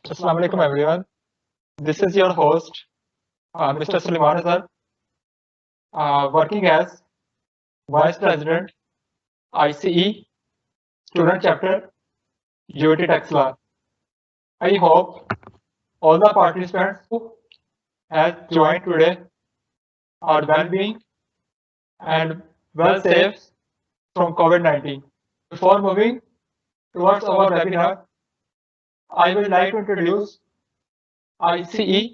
Assalamu alaikum everyone. This is your host, Mr. Sulaiman Azhar, working as Vice President, ICE, Student Chapter, UT Texla. I hope all the participants who have joined today are well-being and well safe from COVID-19. Before moving towards our webinar, I would like to introduce ICE,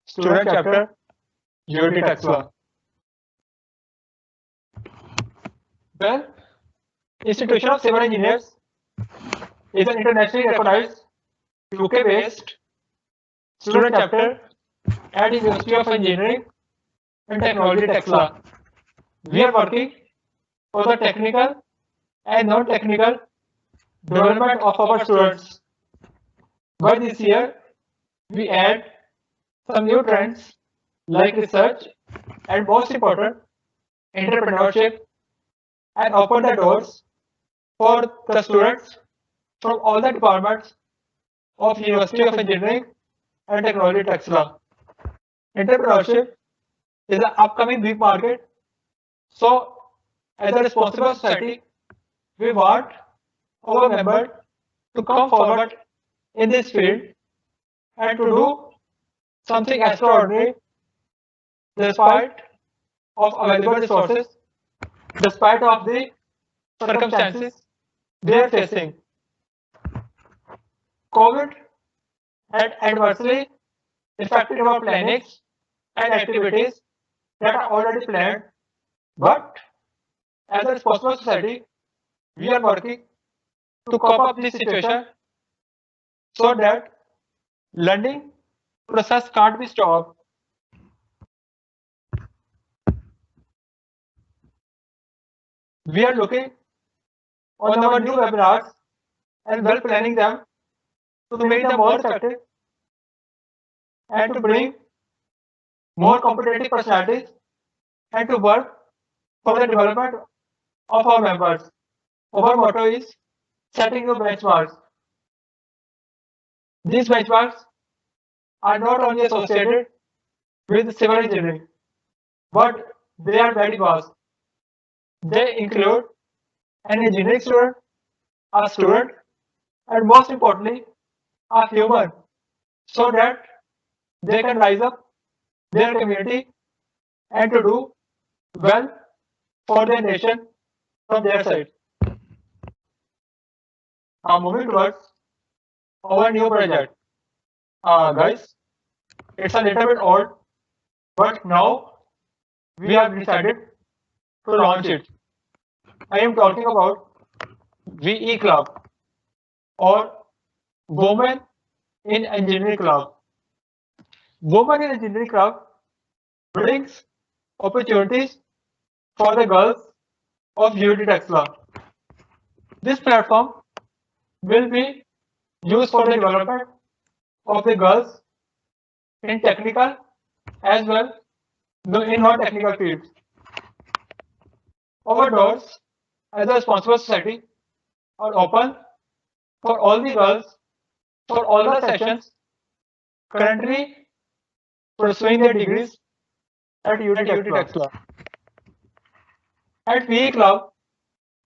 Student Chapter, UT Texla. Well, Institution of Civil Engineers is an internationally recognized UK-based student chapter at the University of Engineering and Technology, Texla. We are working for the technical and non-technical development of our students. By this year, we add some new trends like research and most important, entrepreneurship, and open the doors for the students from all the departments of University of Engineering and Technology, Texla. Entrepreneurship is an upcoming big market. So, as a responsible society, we want our members to come forward in this field and to do something extraordinary despite of available resources, despite of the circumstances they are facing. COVID had adversely affected our plannings and activities that are already planned, but as a responsible society, we are working to cope up this situation so that learning process can't be stopped. We are looking on our new webinars and well planning them to make them more effective and to bring more competitive personalities and to work for the development of our members. Our motto is setting new benchmarks. These benchmarks are not only associated with civil engineering, but they are very vast. They include an engineering student, a student, and most importantly, a human, so that they can rise up their community and to do well for their nation from their side. Moving towards our new project. Guys, it's a little bit old, but now we have decided to launch it. I am talking about VE Club or Women in Engineering Club. Women in Engineering Club brings opportunities for the girls of UT Texla. This platform will be used for the development of the girls in technical as well in non-technical fields. Our doors as a responsible society are open for all the girls for all the sessions currently pursuing their degrees at UT Texla. At VE Club,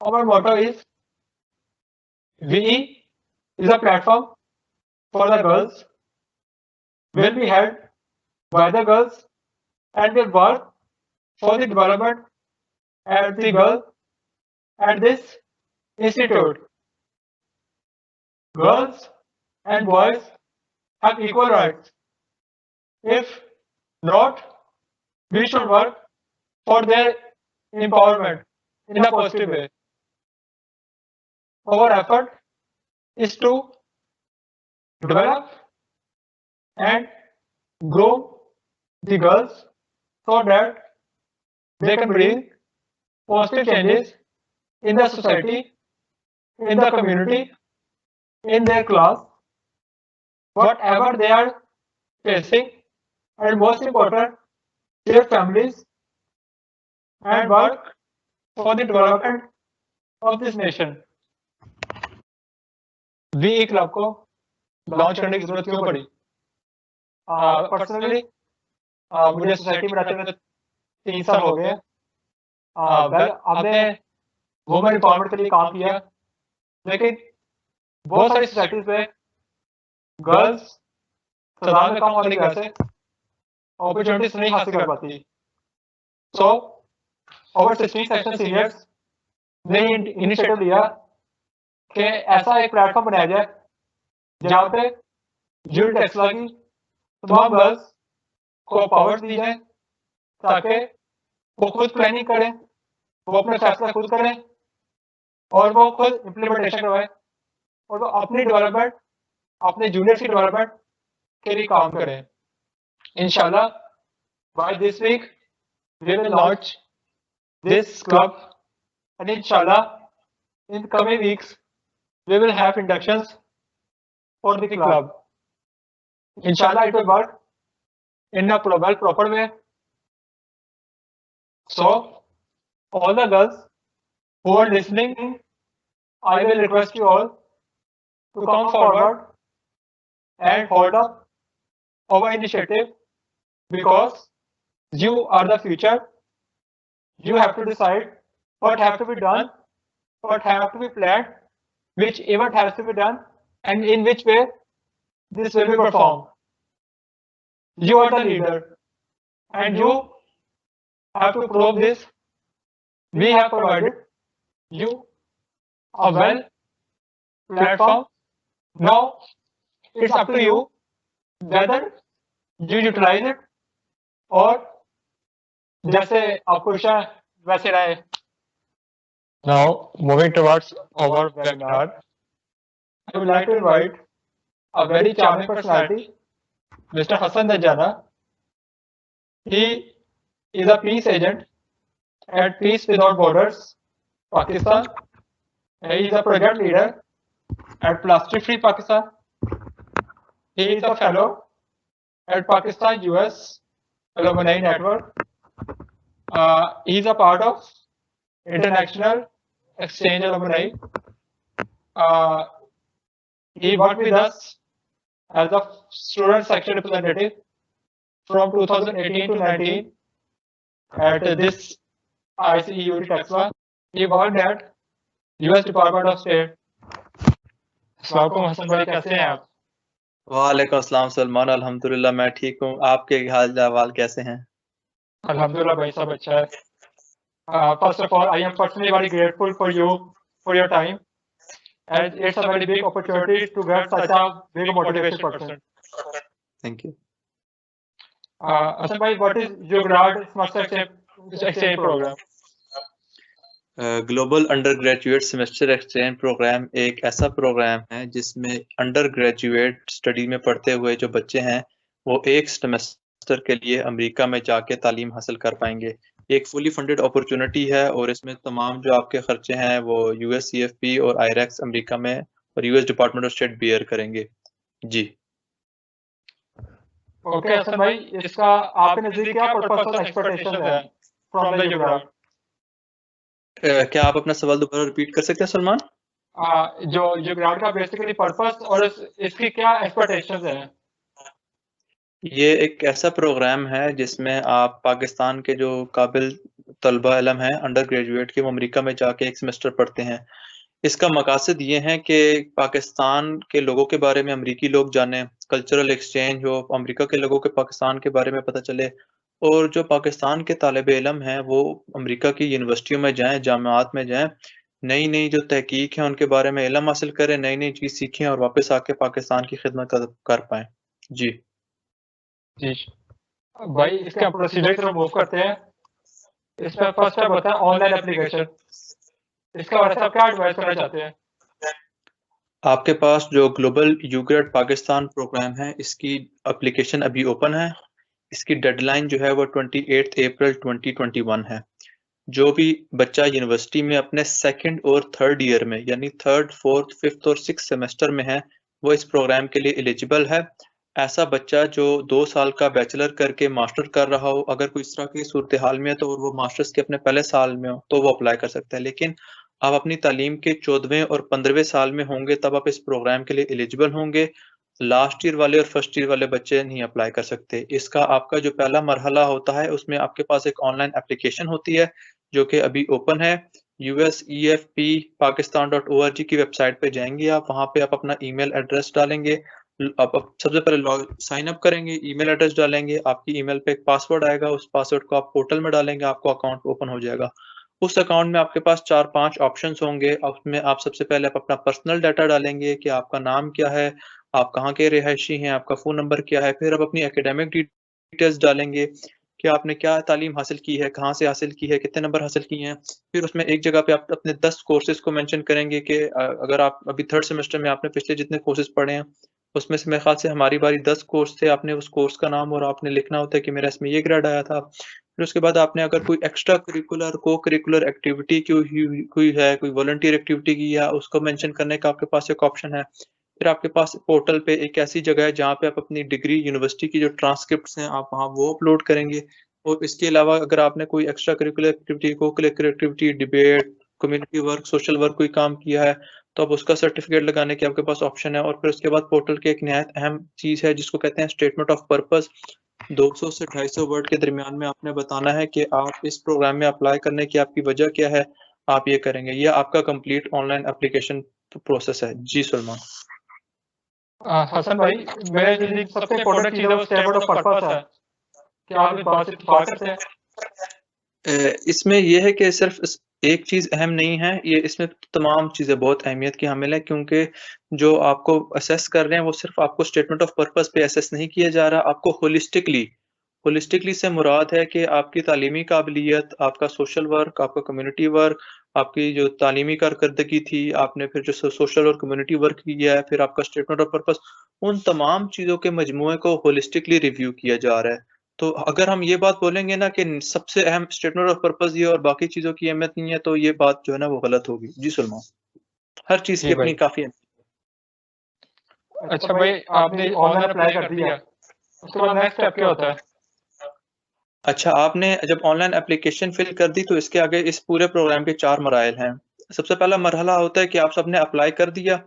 our motto is VE is a platform for the girls, will be held by the girls and will work for the development at the girl at this institute. Girls and boys have equal rights. If not, we should work for their empowerment in a positive way. Our effort is to develop and grow the girls so that they can bring positive changes in the society, in the community, in their class, whatever they are facing, and most important, their families, and work for the development of this nation. VE Club को launch करने की जरूरत क्यों पड़ी? Personally मुझे society में रहते हुए 3 साल हो गए। वेल हमने वुमेन एम्पावरमेंट के लिए काम किया, लेकिन बहुत सारी सोसाइटीज में गर्ल्स तादाद में कम होने की वजह से अपॉर्चुनिटीज नहीं हासिल कर पाती। सो ओवर 16 सेक्शन सीनियर्स ने इनिशिएटिव लिया कि ऐसा एक प्लेटफॉर्म बनाया जाए जहाँ पे यूनिट टेक्सला की तमाम गर्ल्स को पावर्स दी जाए ताकि वो खुद प्लानिंग करें, वो अपने फैसला खुद करें और वो खुद इम्प्लीमेंटेशन करवाएं और वो अपनी डेवलपमेंट, अपने जूनियर्स की डेवलपमेंट के लिए काम करें। इंशाल्लाह by this week we will launch this club, and inshallah in the coming weeks we will have inductions for the club. Inshallah it will work in a proper way. So all the girls who are listening, I will request you all to come forward and hold up our initiative, because you are the future. You have to decide what have to be done, what have to be planned, which event has to be done, and in which way this will be performed. You are the leader, and you have to prove this. We have provided you a well platform. Now it's up to you whether you utilize it or जैसे आपको इच्छा वैसे रहे। Now moving towards our webinar, I would like to invite a very charming personality, Mr. Hassan Dajjana. He is a peace agent at Peace Without Borders, Pakistan. He is a project leader at Plastic Free Pakistan. He is a fellow at Pakistan US Alumni Network. He is a part of International Exchange Alumni. He worked with us as a student section representative from 2018 to 19 at this ICEUT Texas. He worked at US Department of State. अस्सलाम हसन भाई, कैसे हैं आप? वालेकुम अस्सलाम सलमान, अल्हम्दुलिल्लाह मैं ठीक हूँ। आपके हाल अहवाल कैसे हैं? अल्हम्दुलिल्लाह भाई, सब अच्छा है। First of all, I am personally very grateful for you for your time, and it's a very big opportunity to get such a big motivated person. Thank you. Hassan bhai, what is your grad semester exchange program? Global undergraduate semester exchange programme एक ऐसा programme है जिसमें under graduate study में पढ़ते हुए जो बच्चे हैं वो एक सेमेस्टर के लिए अमेरिका में जाके तालीम हासिल कर पाएंगे। एक फुली फंडेड अपॉर्चुनिटी है और इसमें तमाम जो आपके खर्चे हैं वो USCFP और IREX अमेरिका में और US department of state bear करेंगे। जी ओके हसन भाई, इसका आपके नजदीक क्या पर्पस और एक्सपेक्टेशंस है फ्रॉम द ग्राड? क्या आप अपना सवाल दोबारा रिपीट कर सकते हैं सलमान? जो ग्राड का बेसिकली पर्पस और इसकी क्या एक्सपेक्टेशंस हैं? ये एक ऐसा प्रोग्राम है जिसमें आप पाकिस्तान के जो काबिल तलबा इल्म हैं अंडर ग्रेजुएट के वो अमेरिका में जाके एक सेमेस्टर पढ़ते हैं। इसका मकासद ये है कि पाकिस्तान के लोगों के बारे में अमेरिकी लोग जानें, कल्चरल एक्सचेंज हो, अमेरिका के लोगों के पाकिस्तान के बारे में पता चले और जो पाकिस्तान के तालिब इल्म हैं वो अमेरिका की यूनिवर्सिटियों में जाएं, जामियात में जाएं, नई नई जो तहकीक है उनके बारे में इल्म हासिल करें, नई नई चीज़ सीखें और वापस आके पाकिस्तान की खिदमत कर पाएं। जी जी भाई, इसके हम प्रोसीजर की तरफ मूव करते हैं। इसमें फर्स्ट स्टेप होता है ऑनलाइन एप्लीकेशन। इसका बारे में आप क्या एडवाइस करना चाहते हैं? आपके पास जो ग्लोबल यूग्रेड पाकिस्तान प्रोग्राम है इसकी एप्लीकेशन अभी ओपन है। इसकी डेडलाइन जो है वो 28 अप्रैल 2021 है। जो भी बच्चा यूनिवर्सिटी में अपने सेकंड और थर्ड ईयर में यानी थर्ड, फोर्थ, फिफ्थ और सिक्स सेमेस्टर में है वो इस प्रोग्राम के लिए एलिजिबल है। ऐसा बच्चा जो 2 साल का बैचलर करके मास्टर कर रहा हो, अगर कोई इस तरह की सूरत हाल में है तो वो मास्टर्स के अपने पहले साल में हो तो वो अप्लाई कर सकता है। लेकिन आप अपनी तालीम के 14वें और 15वें साल में होंगे तब आप इस प्रोग्राम के लिए एलिजिबल होंगे। लास्ट ईयर वाले और फर्स्ट ईयर वाले बच्चे नहीं अप्लाई कर सकते। इसका आपका जो पहला मरहला होता है, उसमें आपके पास एक ऑनलाइन एप्लीकेशन होती है, जो कि अभी ओपन है। usefppakistan.org की वेबसाइट पे जाएँगे आप, वहाँ पे आप अपना ईमेल एड्रेस डालेंगे। आप सबसे पहले साइन अप करेंगे, ईमेल एड्रेस डालेंगे, आपकी ईमेल पे एक पासवर्ड आएगा, उस पासवर्ड को आप पोर्टल में डालेंगे, आपको अकाउंट ओपन हो जाएगा। उस अकाउंट में आपके पास 4-5 ऑप्शंस होंगे, उसमें आप सबसे पहले आप अपना पर्सनल डाटा डालेंगे कि आपका नाम क्या है, आप कहाँ के रिहायशी हैं, आपका फ़ोन नंबर क्या है, फिर आप अपनी एकेडमिक डिटेल्स डालेंगे कि आपने क्या तालीम हासिल की है, कहाँ से हासिल की है, कितने नंबर हासिल किए हैं। फिर उसमें एक जगह पे आप अपने 10 कोर्सेज़ को मेंशन करेंगे कि अगर आप अभी 3rd सेमेस्टर में आपने पिछले जितने कोर्सेज़ पढ़े हैं, उसमें से मेरे ख़्याल से हमारी बारी 10 कोर्स थे, आपने उस कोर्स का नाम और आपने लिखना होता है कि मेरा इसमें ये ग्रेड आया था। फिर उसके बाद आपने अगर कोई एक्स्ट्रा करिकुलर, को-करिकुलर एक्टिविटी कोई है, कोई वॉलंटियर एक्टिविटी की है, उसको मेंशन करने का आपके पास एक ऑप्शन है। फिर आपके पास पोर्टल पे एक ऐसी जगह है जहाँ पे आप अपनी डिग्री, यूनिवर्सिटी की जो ट्रांसक्रिप्ट्स हैं, आप वहाँ वो अपलोड करेंगे। और इसके अलावा अगर आपने कोई extra curricular activity, co-curricular activity, debate, community work, social work कोई काम किया है, तो अब उसका सर्टिफिकेट लगाने की आपके पास ऑप्शन है। और फिर उसके बाद पोर्टल की एक निहायत अहम चीज़ है जिसको कहते हैं स्टेटमेंट ऑफ पर्पस। 200 से 250 वर्ड के दरमियान में आपने बताना है कि आप इस प्रोग्राम में अप्लाई करने की आपकी वजह क्या है, आप ये करेंगे। ये आपका कंप्लीट ऑनलाइन एप्लीकेशन प्रोसेस है। जी सलमान। हसन भाई, मेरे नज़दीक सबसे इम्पोर्टेंट चीज़ है वो स्टेटमेंट ऑफ पर्पस है। क्या आप इस बात से इत्तेफाक करते हैं? इसमें ये है कि सिर्फ़ एक चीज़ अहम नहीं है, ये इसमें तमाम चीज़ें बहुत अहमियत की हामिल है, क्योंकि जो आपको असेस कर रहे हैं वो सिर्फ़ आपको स्टेटमेंट ऑफ पर्पस पे असेस नहीं किया जा रहा, आपको होलिस्टिकली से मुराद है कि आपकी तालीमी काबिलियत, आपका सोशल वर्क, आपका कम्युनिटी वर्क, आपकी जो तालीमी कारकर्दगी थी, आपने फिर जो सोशल और कम्युनिटी वर्क किया है, फिर आपका स्टेटमेंट ऑफ पर्पस, उन तमाम चीज़ों के मजमूए को होलिस्टिकली रिव्यू किया जा रहा है। तो अगर हम ये बात बोलेंगे ना कि सबसे अहम स्टेटमेंट ऑफ पर्पस ये और बाकी चीज़ों की अहमियत नहीं है, तो ये बात जो है ना वो गलत होगी। जी सलमान। हर चीज़ जी की अपनी भाई। काफ़ी अच्छा भाई, आपने ऑनलाइन अप्लाई कर दिया, उसके बाद नेक्स्ट स्टेप क्या होता है? अच्छा, आपने जब ऑनलाइन एप्लीकेशन फ़िल कर दी तो इसके आगे इस पूरे प्रोग्राम के 4 मराइल हैं। सबसे पहला मरहला होता है कि आप सबने अप्लाई कर दिया,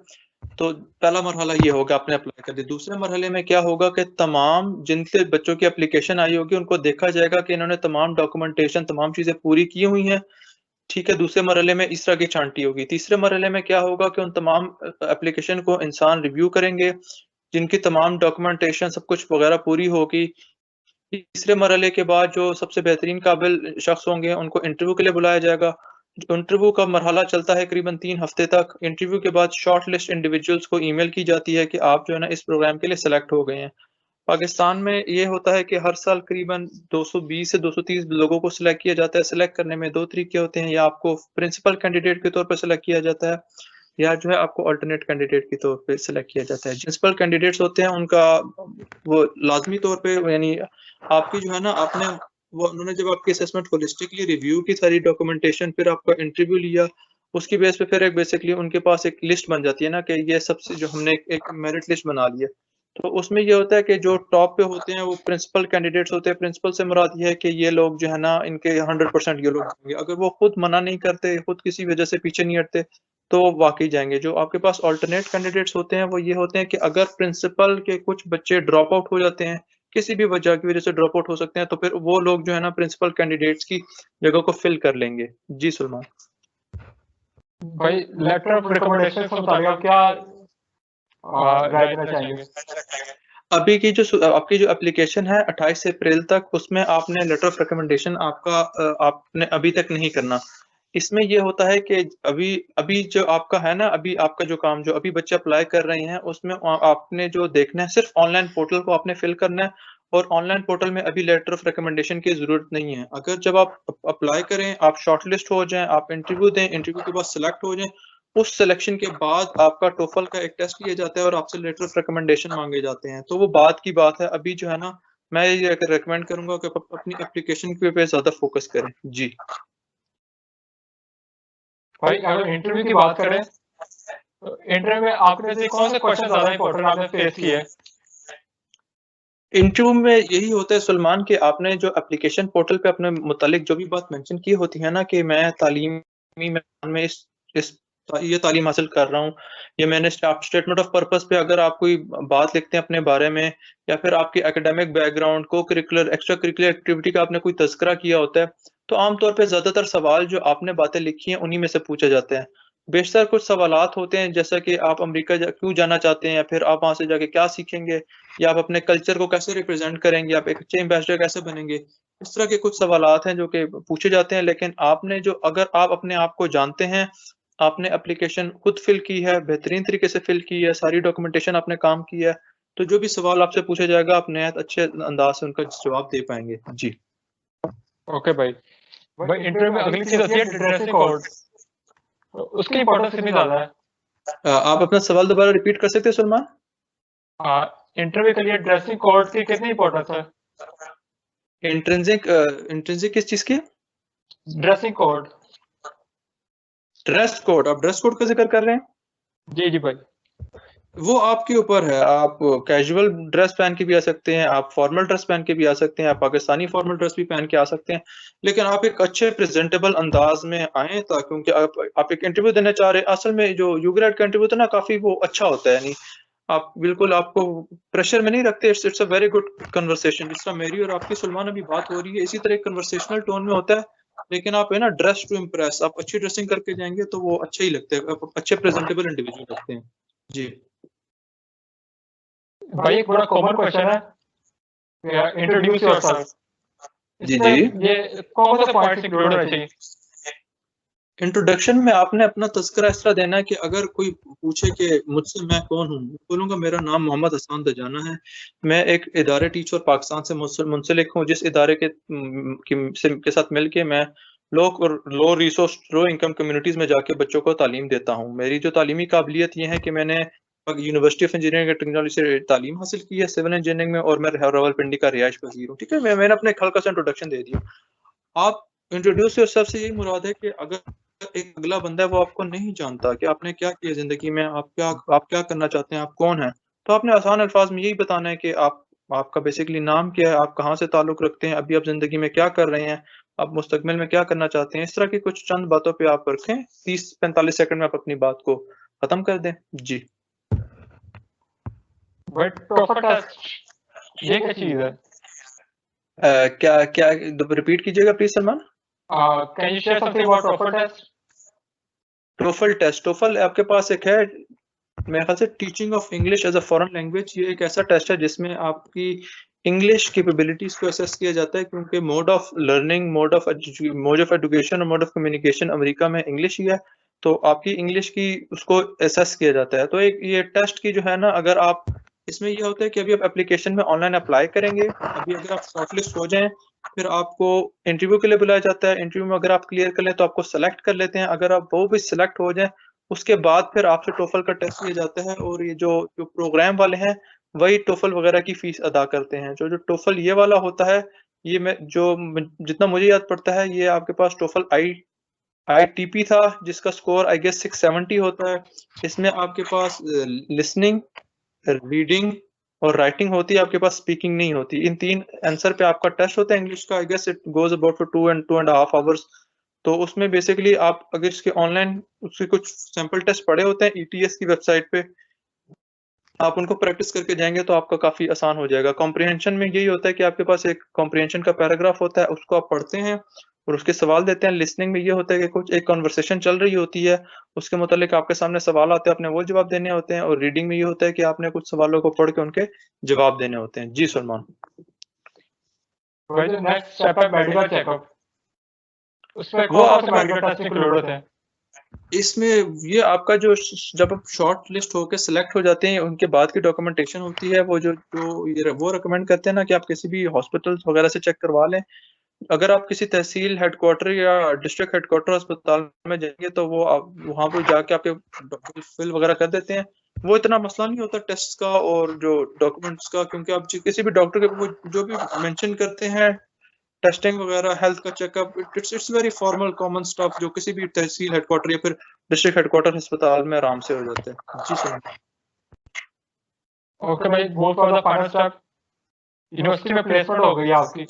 तो पहला मरहला ये होगा आपने अप्लाई कर दिया। दूसरे मरहले में क्या होगा कि तमाम जिनके बच्चों की एप्लीकेशन आई होगी उनको देखा जाएगा कि इन्होंने तमाम डॉक्यूमेंटेशन, तमाम चीज़ें पूरी की हुई हैं। ठीक है, दूसरे मरहले में इस तरह की छांटी होगी। तीसरे मरहले में क्या होगा कि उन तमाम एप्लीकेशन को इंसान रिव्यू करेंगे, जिनकी तमाम डॉक्यूमेंटेशन सब कुछ वगैरह पूरी होगी। तीसरे मरहले के बाद जो सबसे बेहतरीन काबिल शख्स होंगे, उनको इंटरव्यू के लिए बुलाया जाएगा। इंटरव्यू का मरहला चलता है करीबन 3 हफ्ते तक। इंटरव्यू के बाद शॉर्ट लिस्ट इंडिविजुअल्स को ईमेल की जाती है कि आप जो है ना इस प्रोग्राम के लिए सेलेक्ट हो गए हैं। पाकिस्तान में ये होता है कि हर साल करीबन 220 से 230 लोगों को सिलेक्ट किया जाता है। सिलेक्ट करने में 2 तरीके होते हैं, या आपको प्रिंसिपल कैंडिडेट के तौर पर सिलेक्ट किया जाता है, या जो है आपको अल्टरनेट कैंडिडेट के तौर पे सिलेक्ट किया जाता है। प्रिंसिपल कैंडिडेट्स होते हैं उनका वो लाज़मी तौर पे यानी आपकी जो है ना आपने वो उन्होंने जब आपकी असेसमेंट होलिस्टिकली रिव्यू की सारी डॉक्यूमेंटेशन, फिर आपका इंटरव्यू लिया, उसकी बेस पे फिर एक बेसिकली उनके पास एक लिस्ट बन जाती है ना कि ये सबसे जो हमने एक मेरिट लिस्ट बना ली है। तो उसमें ये होता है कि जो टॉप पे होते हैं वो प्रिंसिपल कैंडिडेट्स होते हैं। प्रिंसिपल से मुराद ये है कि ये लोग जो है ना इनके 100% ये लोग होंगे। अगर वो खुद मना नहीं करते, खुद किसी वजह से पीछे नहीं हटते, तो वो वाक़ई जाएँगे। जो आपके पास अल्टरनेट कैंडिडेट्स होते हैं वो ये होते हैं कि अगर प्रिंसिपल के कुछ बच्चे ड्रॉप आउट हो जाते हैं, किसी भी वजह की वजह से ड्रॉप आउट हो सकते हैं, तो फिर वो लोग जो है ना प्रिंसिपल कैंडिडेट्स की जगह को फिल कर लेंगे। जी सलमान। भाई, लेटर ऑफ रिकमेंडेशन के मुताबिक आप क्या राय देना चाहेंगे? अभी की जो आपकी जो एप्लीकेशन है 28 अप्रैल तक, उसमें आपने लेटर ऑफ रिकमेंडेशन आपका आपने अभी तक नहीं करना। इसमें ये होता है कि अभी अभी जो आपका है ना, अभी आपका जो काम जो अभी बच्चे अप्लाई कर रहे हैं, उसमें आपने जो देखना है सिर्फ़ ऑनलाइन पोर्टल को आपने फिल करना है, और ऑनलाइन पोर्टल में अभी लेटर ऑफ रिकमेंडेशन की ज़रूरत नहीं है। अगर जब आप अप्लाई करें, आप शॉर्टलिस्ट हो जाएँ, आप इंटरव्यू दें, इंटरव्यू के बाद सेलेक्ट हो जाएँ, उस सिलेक्शन के बाद आपका टोफल का एक टेस्ट लिया जाता है और आपसे लेटर ऑफ रिकमेंडेशन माँगे जाते हैं। तो वो बाद की बात है, अभी जो है ना, मैं ये रिकमेंड करूँगा कि आप अपनी एप्लीकेशन के पे ज़्यादा फ़ोकस करें। जी। भाई, अगर इंटरव्यू की बात करें, तो इंटरव्यू में आपने से कौन से क्वेश्चन ज़्यादा इम्पोर्टेंट आपने फेस किए? इंटरव्यू में यही होता है सलमान कि आपने जो एप्लीकेशन पोर्टल पे अपने मुतालिक जो भी बात मेंशन की होती है ना कि मैं तालीमी मैदान में इस ये तालीम हासिल कर रहा हूँ, या मैंने स्टेटमेंट ऑफ पर्पस पे अगर आप कोई बात लिखते हैं अपने बारे में, या फिर आपकी एकेडमिक बैकग्राउंड, को करिकुलर एक्स्ट्रा करिकुलर एक्टिविटी का आपने कोई तज़किरा किया होता है, तो आमतौर पे ज़्यादातर सवाल जो आपने बातें लिखी हैं उन्हीं में से पूछे जाते हैं। बेशतर कुछ सवालात होते हैं जैसा कि आप अमेरिका क्यों जाना चाहते हैं, या फिर आप वहाँ से जाके क्या सीखेंगे, या आप अपने कल्चर को कैसे रिप्रेजेंट करेंगे, आप एक अच्छे एम्बेसडर कैसे बनेंगे। इस तरह के कुछ सवालात हैं जो कि पूछे जाते हैं, लेकिन आपने जो अगर आप अपने आप को जानते हैं, आपने एप्लीकेशन खुद फिल की है, बेहतरीन तरीके से फिल की है, सारी डॉक्यूमेंटेशन आपने काम की है, तो जो भी सवाल आपसे पूछा जाएगा आप नहायत अच्छे अंदाज से उनका जवाब दे पाएंगे। जी ओके भाई। भाई इंटरव्यू में अगली चीज होती है ड्रेसिंग कोड, उसकी इंपॉर्टेंस कितनी ज्यादा है? आप अपना सवाल दोबारा रिपीट कर सकते हैं सलमान? इंटरव्यू के लिए ड्रेसिंग कोड की कितनी इंपॉर्टेंस है? इंट्रिंसिक किस चीज की? Dressing code. ड्रेस कोड, आप ड्रेस कोड का जिक्र कर रहे हैं? जी जी भाई। वो आपके ऊपर है, आप कैजुअल ड्रेस पहन के भी आ सकते हैं, आप फॉर्मल ड्रेस पहन के भी आ सकते हैं, आप पाकिस्तानी फॉर्मल ड्रेस भी पहन के आ सकते हैं, लेकिन आप एक अच्छे प्रेजेंटेबल अंदाज में आए, ताकि क्योंकि आप एक इंटरव्यू देने चाह रहे हैं। असल में जो यूग्रेड का इंटरव्यू था ना, काफी वो अच्छा होता है, यानी आप बिल्कुल आपको प्रेशर में नहीं रखते। It's a very good conversation, जिस तरह मेरी और आपकी सलमान अभी बात हो रही है, इसी तरह कन्वर्सेशनल टोन में होता है। लेकिन आप है ना ड्रेस टू इम्प्रेस, आप अच्छी ड्रेसिंग करके जाएंगे तो वो अच्छे ही लगते हैं, आप अच्छे प्रेजेंटेबल इंडिविजुअल लगते हैं। जी भाई एक बड़ा कॉमन क्वेश्चन है, इंट्रोड्यूस योरसेल्फ। जी जी। ये कौन से पॉइंट्स इंक्लूड होने चाहिए? इंट्रोडक्शन में आपने अपना तज़किरा इस तरह देना है कि अगर कोई पूछे कि मुझसे मैं कौन हूँ, मैं बोलूँगा मेरा नाम मोहम्मद हसन दजाना है, मैं एक इदारे टीचर पाकिस्तान से मुंसलिक हूँ, जिस इदारे के साथ मिलके मैं लो रिसोर्स लो इनकम कम्युनिटीज़ में जाके बच्चों को तालीम देता हूँ। मेरी जो तालीमी काबिलियत ये है कि मैंने university of engineering and technology से तालीम हासिल की है सिविल इंजीनियरिंग में, और मैं रावलपिंडी का रिहायश पजीर हूँ। ठीक है, मैंने अपने एक हल्का सा इंट्रोडक्शन दे दिया। आप इंट्रोड्यूस योरसेल्फ से यही मुराद है कि अगर एक अगला बंदा है वो आपको नहीं जानता कि आपने क्या किया ज़िंदगी में, आप क्या करना चाहते हैं, आप कौन हैं, तो आपने आसान अल्फाज में यही बताना है कि आपका बेसिकली नाम क्या है, आप कहाँ से ताल्लुक़ रखते हैं, अभी आप ज़िंदगी में क्या कर रहे हैं, आप मुस्तकबिल में क्या करना चाहते हैं। इस तरह की कुछ चंद बातों पे आप रखें, 30-45 सेकंड में आप अपनी बात को ख़त्म कर दें। जी। बट टोफल टेस्ट ये क्या चीज है? क्या रिपीट कीजिएगा please Salman? Can you share something about TOEFL test? TOEFL test, TOEFL आपके पास एक है मेरे ख्याल से, teaching of English as a foreign language. ये एक ऐसा टेस्ट है जिसमें आपकी इंग्लिश कैपेबिलिटीज को असेस किया जाता है, क्योंकि mode of learning, mode of education और मोड ऑफ कम्युनिकेशन अमेरिका में इंग्लिश ही है, तो आपकी इंग्लिश की उसको असेस किया जाता है। तो एक ये टेस्ट की जो है ना, अगर आप इसमें ये होता है कि अभी आप एप्लीकेशन में ऑनलाइन अप्लाई करेंगे, अभी अगर आप शॉर्टलिस्ट हो जाएं, फिर आपको इंटरव्यू के लिए बुलाया जाता है। इंटरव्यू में अगर आप क्लियर कर लें तो आपको सेलेक्ट कर लेते हैं। अगर आप वो भी सिलेक्ट हो जाएं, उसके बाद फिर आपसे टोफल का टेस्ट लिया जाता है, और ये जो प्रोग्राम वाले हैं वही टोफल वगैरह की फीस अदा करते हैं। जो टोफल ये वाला होता है, ये जितना मुझे याद पड़ता है, ये आपके पास टोफल IITP था, जिसका स्कोर आई गेस 670 होता है। इसमें आपके पास लिसनिंग, रीडिंग और राइटिंग होती है, आपके पास स्पीकिंग नहीं होती। इन 3 आंसर पे आपका टेस्ट होता है इंग्लिश का। I guess it goes about for 2 and 2.5 hours. तो उसमें बेसिकली आप अगर इसके ऑनलाइन उसके कुछ सैंपल टेस्ट पड़े होते हैं ETS की वेबसाइट पे, आप उनको प्रैक्टिस करके जाएंगे तो आपका काफी आसान हो जाएगा। कॉम्प्रिहेंशन में यही होता है कि आपके पास एक कॉम्प्रिहेंशन का पैराग्राफ होता है, उसको आप पढ़ते हैं और उसके सवाल देते हैं। लिसनिंग में ये होता है कि कुछ एक कन्वर्सेशन चल रही होती है, उसके मुतालिक आपके सामने सवाल आते हैं, आपने वो जवाब देने होते हैं। और रीडिंग में ये होता है कि आपने कुछ सवालों को पढ़ के उनके जवाब देने होते हैं। जी सलमान। नेक्स्ट स्टेप है मेडिकल चेकअप, उसमें वो कौन से मेडिकल टेस्ट इंक्लूड होते हैं? इसमें ये आपका जो जब आप शॉर्ट लिस्ट होकर सिलेक्ट हो जाते हैं, उनके बाद की डॉक्यूमेंटेशन होती है, वो वो रिकमेंड करते हैं ना कि आप किसी भी हॉस्पिटल्स वगैरह से चेक करवा लें। अगर आप किसी तहसील हेडक्वार्टर या डिस्ट्रिक्ट हेडक्वार्टर अस्पताल में जाएंगे तो वो आप वहाँ पर जाके आपके डॉक्यूमेंट फिल वगैरह कर देते हैं। वो इतना मसला नहीं होता टेस्ट का और जो डॉक्यूमेंट्स का, क्योंकि आप किसी भी डॉक्टर के वो जो भी मेंशन करते हैं, टेस्टिंग वगैरह, हेल्थ का checkup, it's very formal common stuff, जो किसी भी तहसील हेडक्वार्टर या फिर डिस्ट्रिक्ट हेडक्वार्टर अस्पताल में आराम से हो जाते हैं। जी सर। ओके भाई, go for the final step. University में प्लेसमेंट हो गई आपकी,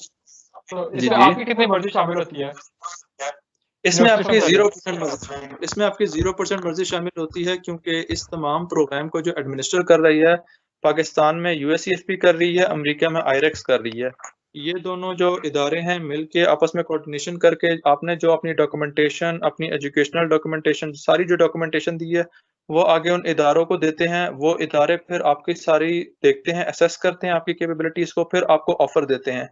तो इसमें आपकी कितनी मर्जी शामिल होती है? इसमें जो आपकी system 0% मर्जी शामिल होती है, क्योंकि इस तमाम प्रोग्राम को जो एडमिनिस्टर कर रही है, पाकिस्तान में यूएससीएसपी कर रही है, अमेरिका में आईरेक्स कर रही है। ये दोनों जो इदारे हैं मिलके आपस में कोऑर्डिनेशन करके आपने जो अपनी डॉक्यूमेंटेशन, अपनी एजुकेशनल डॉक्यूमेंटेशन, सारी जो डॉक्यूमेंटेशन दी है वो आगे उन इदारों को देते हैं। वो इदारे फिर आपकी सारी देखते हैं, असेस करते हैं आपकी कैपेबिलिटीज को, फिर आपको ऑफर देते हैं।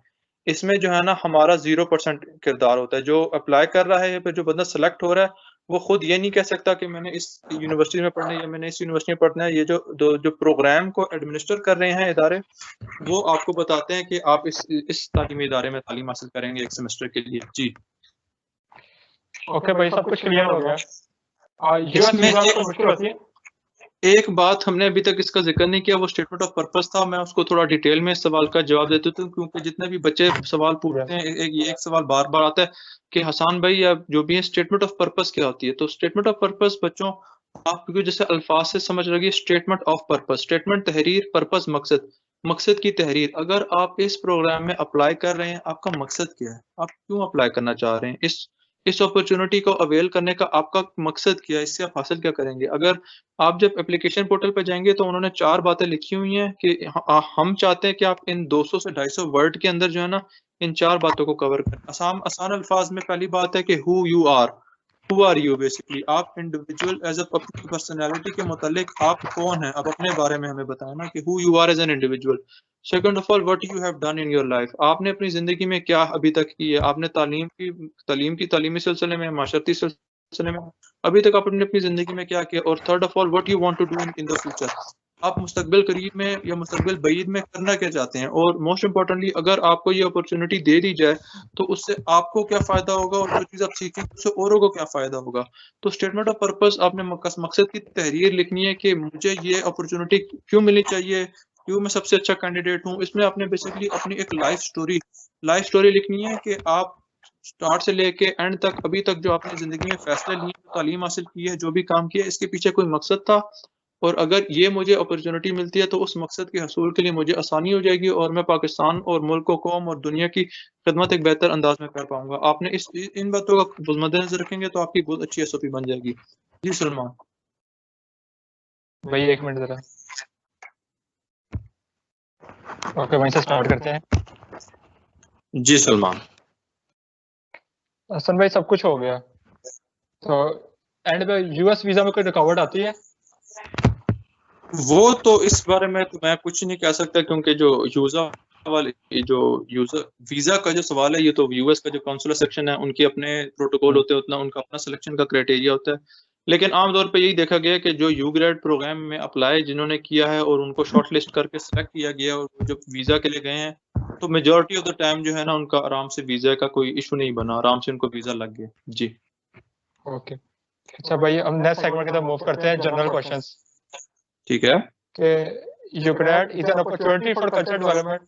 इसमें जो है ना हमारा 0% किरदार होता है। जो अप्लाई कर रहा है या फिर जो बंदा सेलेक्ट हो रहा है, वो खुद ये नहीं कह सकता कि मैंने इस यूनिवर्सिटी में पढ़ना है या मैंने इस यूनिवर्सिटी में पढ़ना है। ये जो प्रोग्राम को एडमिनिस्टर कर रहे हैं इदारे, वो आपको बताते हैं कि आप इस तालीमी इदारे में तालीम हासिल करेंगे एक सेमेस्टर के लिए। जी ओके भाई, सब कुछ क्लियर हो गया। यूएस इसमें वीजा तो मुश्किल होती है। एक बात हमने अभी तक इसका जिक्र नहीं किया, वो स्टेटमेंट ऑफ पर्पस था। मैं उसको थोड़ा डिटेल में इस सवाल का जवाब देता हूँ, क्योंकि जितने भी बच्चे सवाल पूछते हैं एक सवाल बार बार आता है कि हसान भाई या जो भी है स्टेटमेंट ऑफ पर्पस क्या होती है। तो स्टेटमेंट ऑफ पर्पस बच्चों, आप क्योंकि जैसे अल्फाज से समझ रही स्टेटमेंट ऑफ पर्पस, स्टेटमेंट तहरीर, पर्पस मकसद, मकसद की तहरीर। अगर आप इस प्रोग्राम में अप्लाई कर रहे हैं, आपका मकसद क्या है, आप क्यों अप्लाई करना चाह रहे हैं, इस अपॉर्चुनिटी को अवेल करने का आपका मकसद क्या है, इससे आप हासिल क्या करेंगे। अगर आप जब एप्लीकेशन पोर्टल पे जाएंगे तो उन्होंने 4 बातें लिखी हुई हैं कि हम चाहते हैं कि आप इन 200 से 250 वर्ड के अंदर जो है ना इन 4 बातों को कवर करें। आसान अल्फाज में पहली बात है कि हु आर यू। बेसिकली आप इंडिविजुअल एज अपनी पर्सनैलिटी के मुतालिक आप कौन है, आप अपने बारे में हमें बताएं ना कि who you are as an individual. Second of all, what you have done in your life, आपने अपनी जिंदगी में क्या अभी तक की है। आपने तालीमी सिलसिले में, माशरती सिलसिले में अभी तक आपने अपनी जिंदगी में क्या किया। और third of all, what you want to do in the future, आप मुस्तकबिल करीब में या मुस्तकबिल बईद में करना क्या चाहते हैं। और मोस्ट इंपॉर्टेंटली, अगर आपको ये अपॉर्चुनिटी दे दी जाए तो उससे आपको क्या फायदा होगा, और जो चीज़ आप सीखेंगे उससे औरों को क्या फायदा होगा। तो स्टेटमेंट ऑफ पर्पस आपने मकसद की तहरीर लिखनी है कि मुझे ये अपॉर्चुनिटी क्यों मिलनी चाहिए, क्यों मैं सबसे अच्छा कैंडिडेट हूँ। इसमें आपने बेसिकली अपनी एक लाइफ स्टोरी लिखनी है कि आप स्टार्ट से लेके एंड तक, अभी तक जो आपने जिंदगी में फैसले लिए, तालीम हासिल की है, जो भी काम किया, इसके पीछे कोई मकसद था। और अगर ये मुझे अपॉर्चुनिटी मिलती है तो उस मकसद के हसूल के लिए मुझे आसानी हो जाएगी और मैं पाकिस्तान और मुल्क को, कौम और दुनिया की खिदमत एक बेहतर अंदाज में कर पाऊंगा। आपने इन बातों का मद्देनजर रखेंगे तो आपकी बहुत अच्छी एसओपी बन जाएगी। जी सलमान भाई 1 मिनट जरा। ओके, वहीं से स्टार्ट करते हैं। जी सलमान हसन भाई, सब कुछ हो गया तो एंड में यूएस वीजा में कोई रुकावट आती है? वो तो इस बारे में तो मैं कुछ नहीं कह सकता, क्योंकि जो यूजर वीजा का जो सवाल है, ये तो यूएस का जो काउंसुलर सेक्शन है उनके अपने प्रोटोकॉल होते हैं, उतना उनका अपना सिलेक्शन का क्राइटेरिया होता है। लेकिन आमतौर पे यही देखा गया है कि जो यू ग्रेड प्रोग्राम में अप्लाई जिन्होंने किया है और उनको शॉर्ट लिस्ट करके सिलेक्ट किया गया और जब वीजा के लिए गए हैं, तो मेजोरिटी ऑफ द टाइम जो है ना उनका आराम से वीजा का कोई इशू नहीं बना, आराम से उनको वीजा लग गया। जी ओके, अच्छा भाई, हम नेक्स्ट सेगमेंट की तरफ मूव करते हैं, जनरल क्वेश्चंस। ठीक है। कि यूक्रेट is an opportunity for culture development.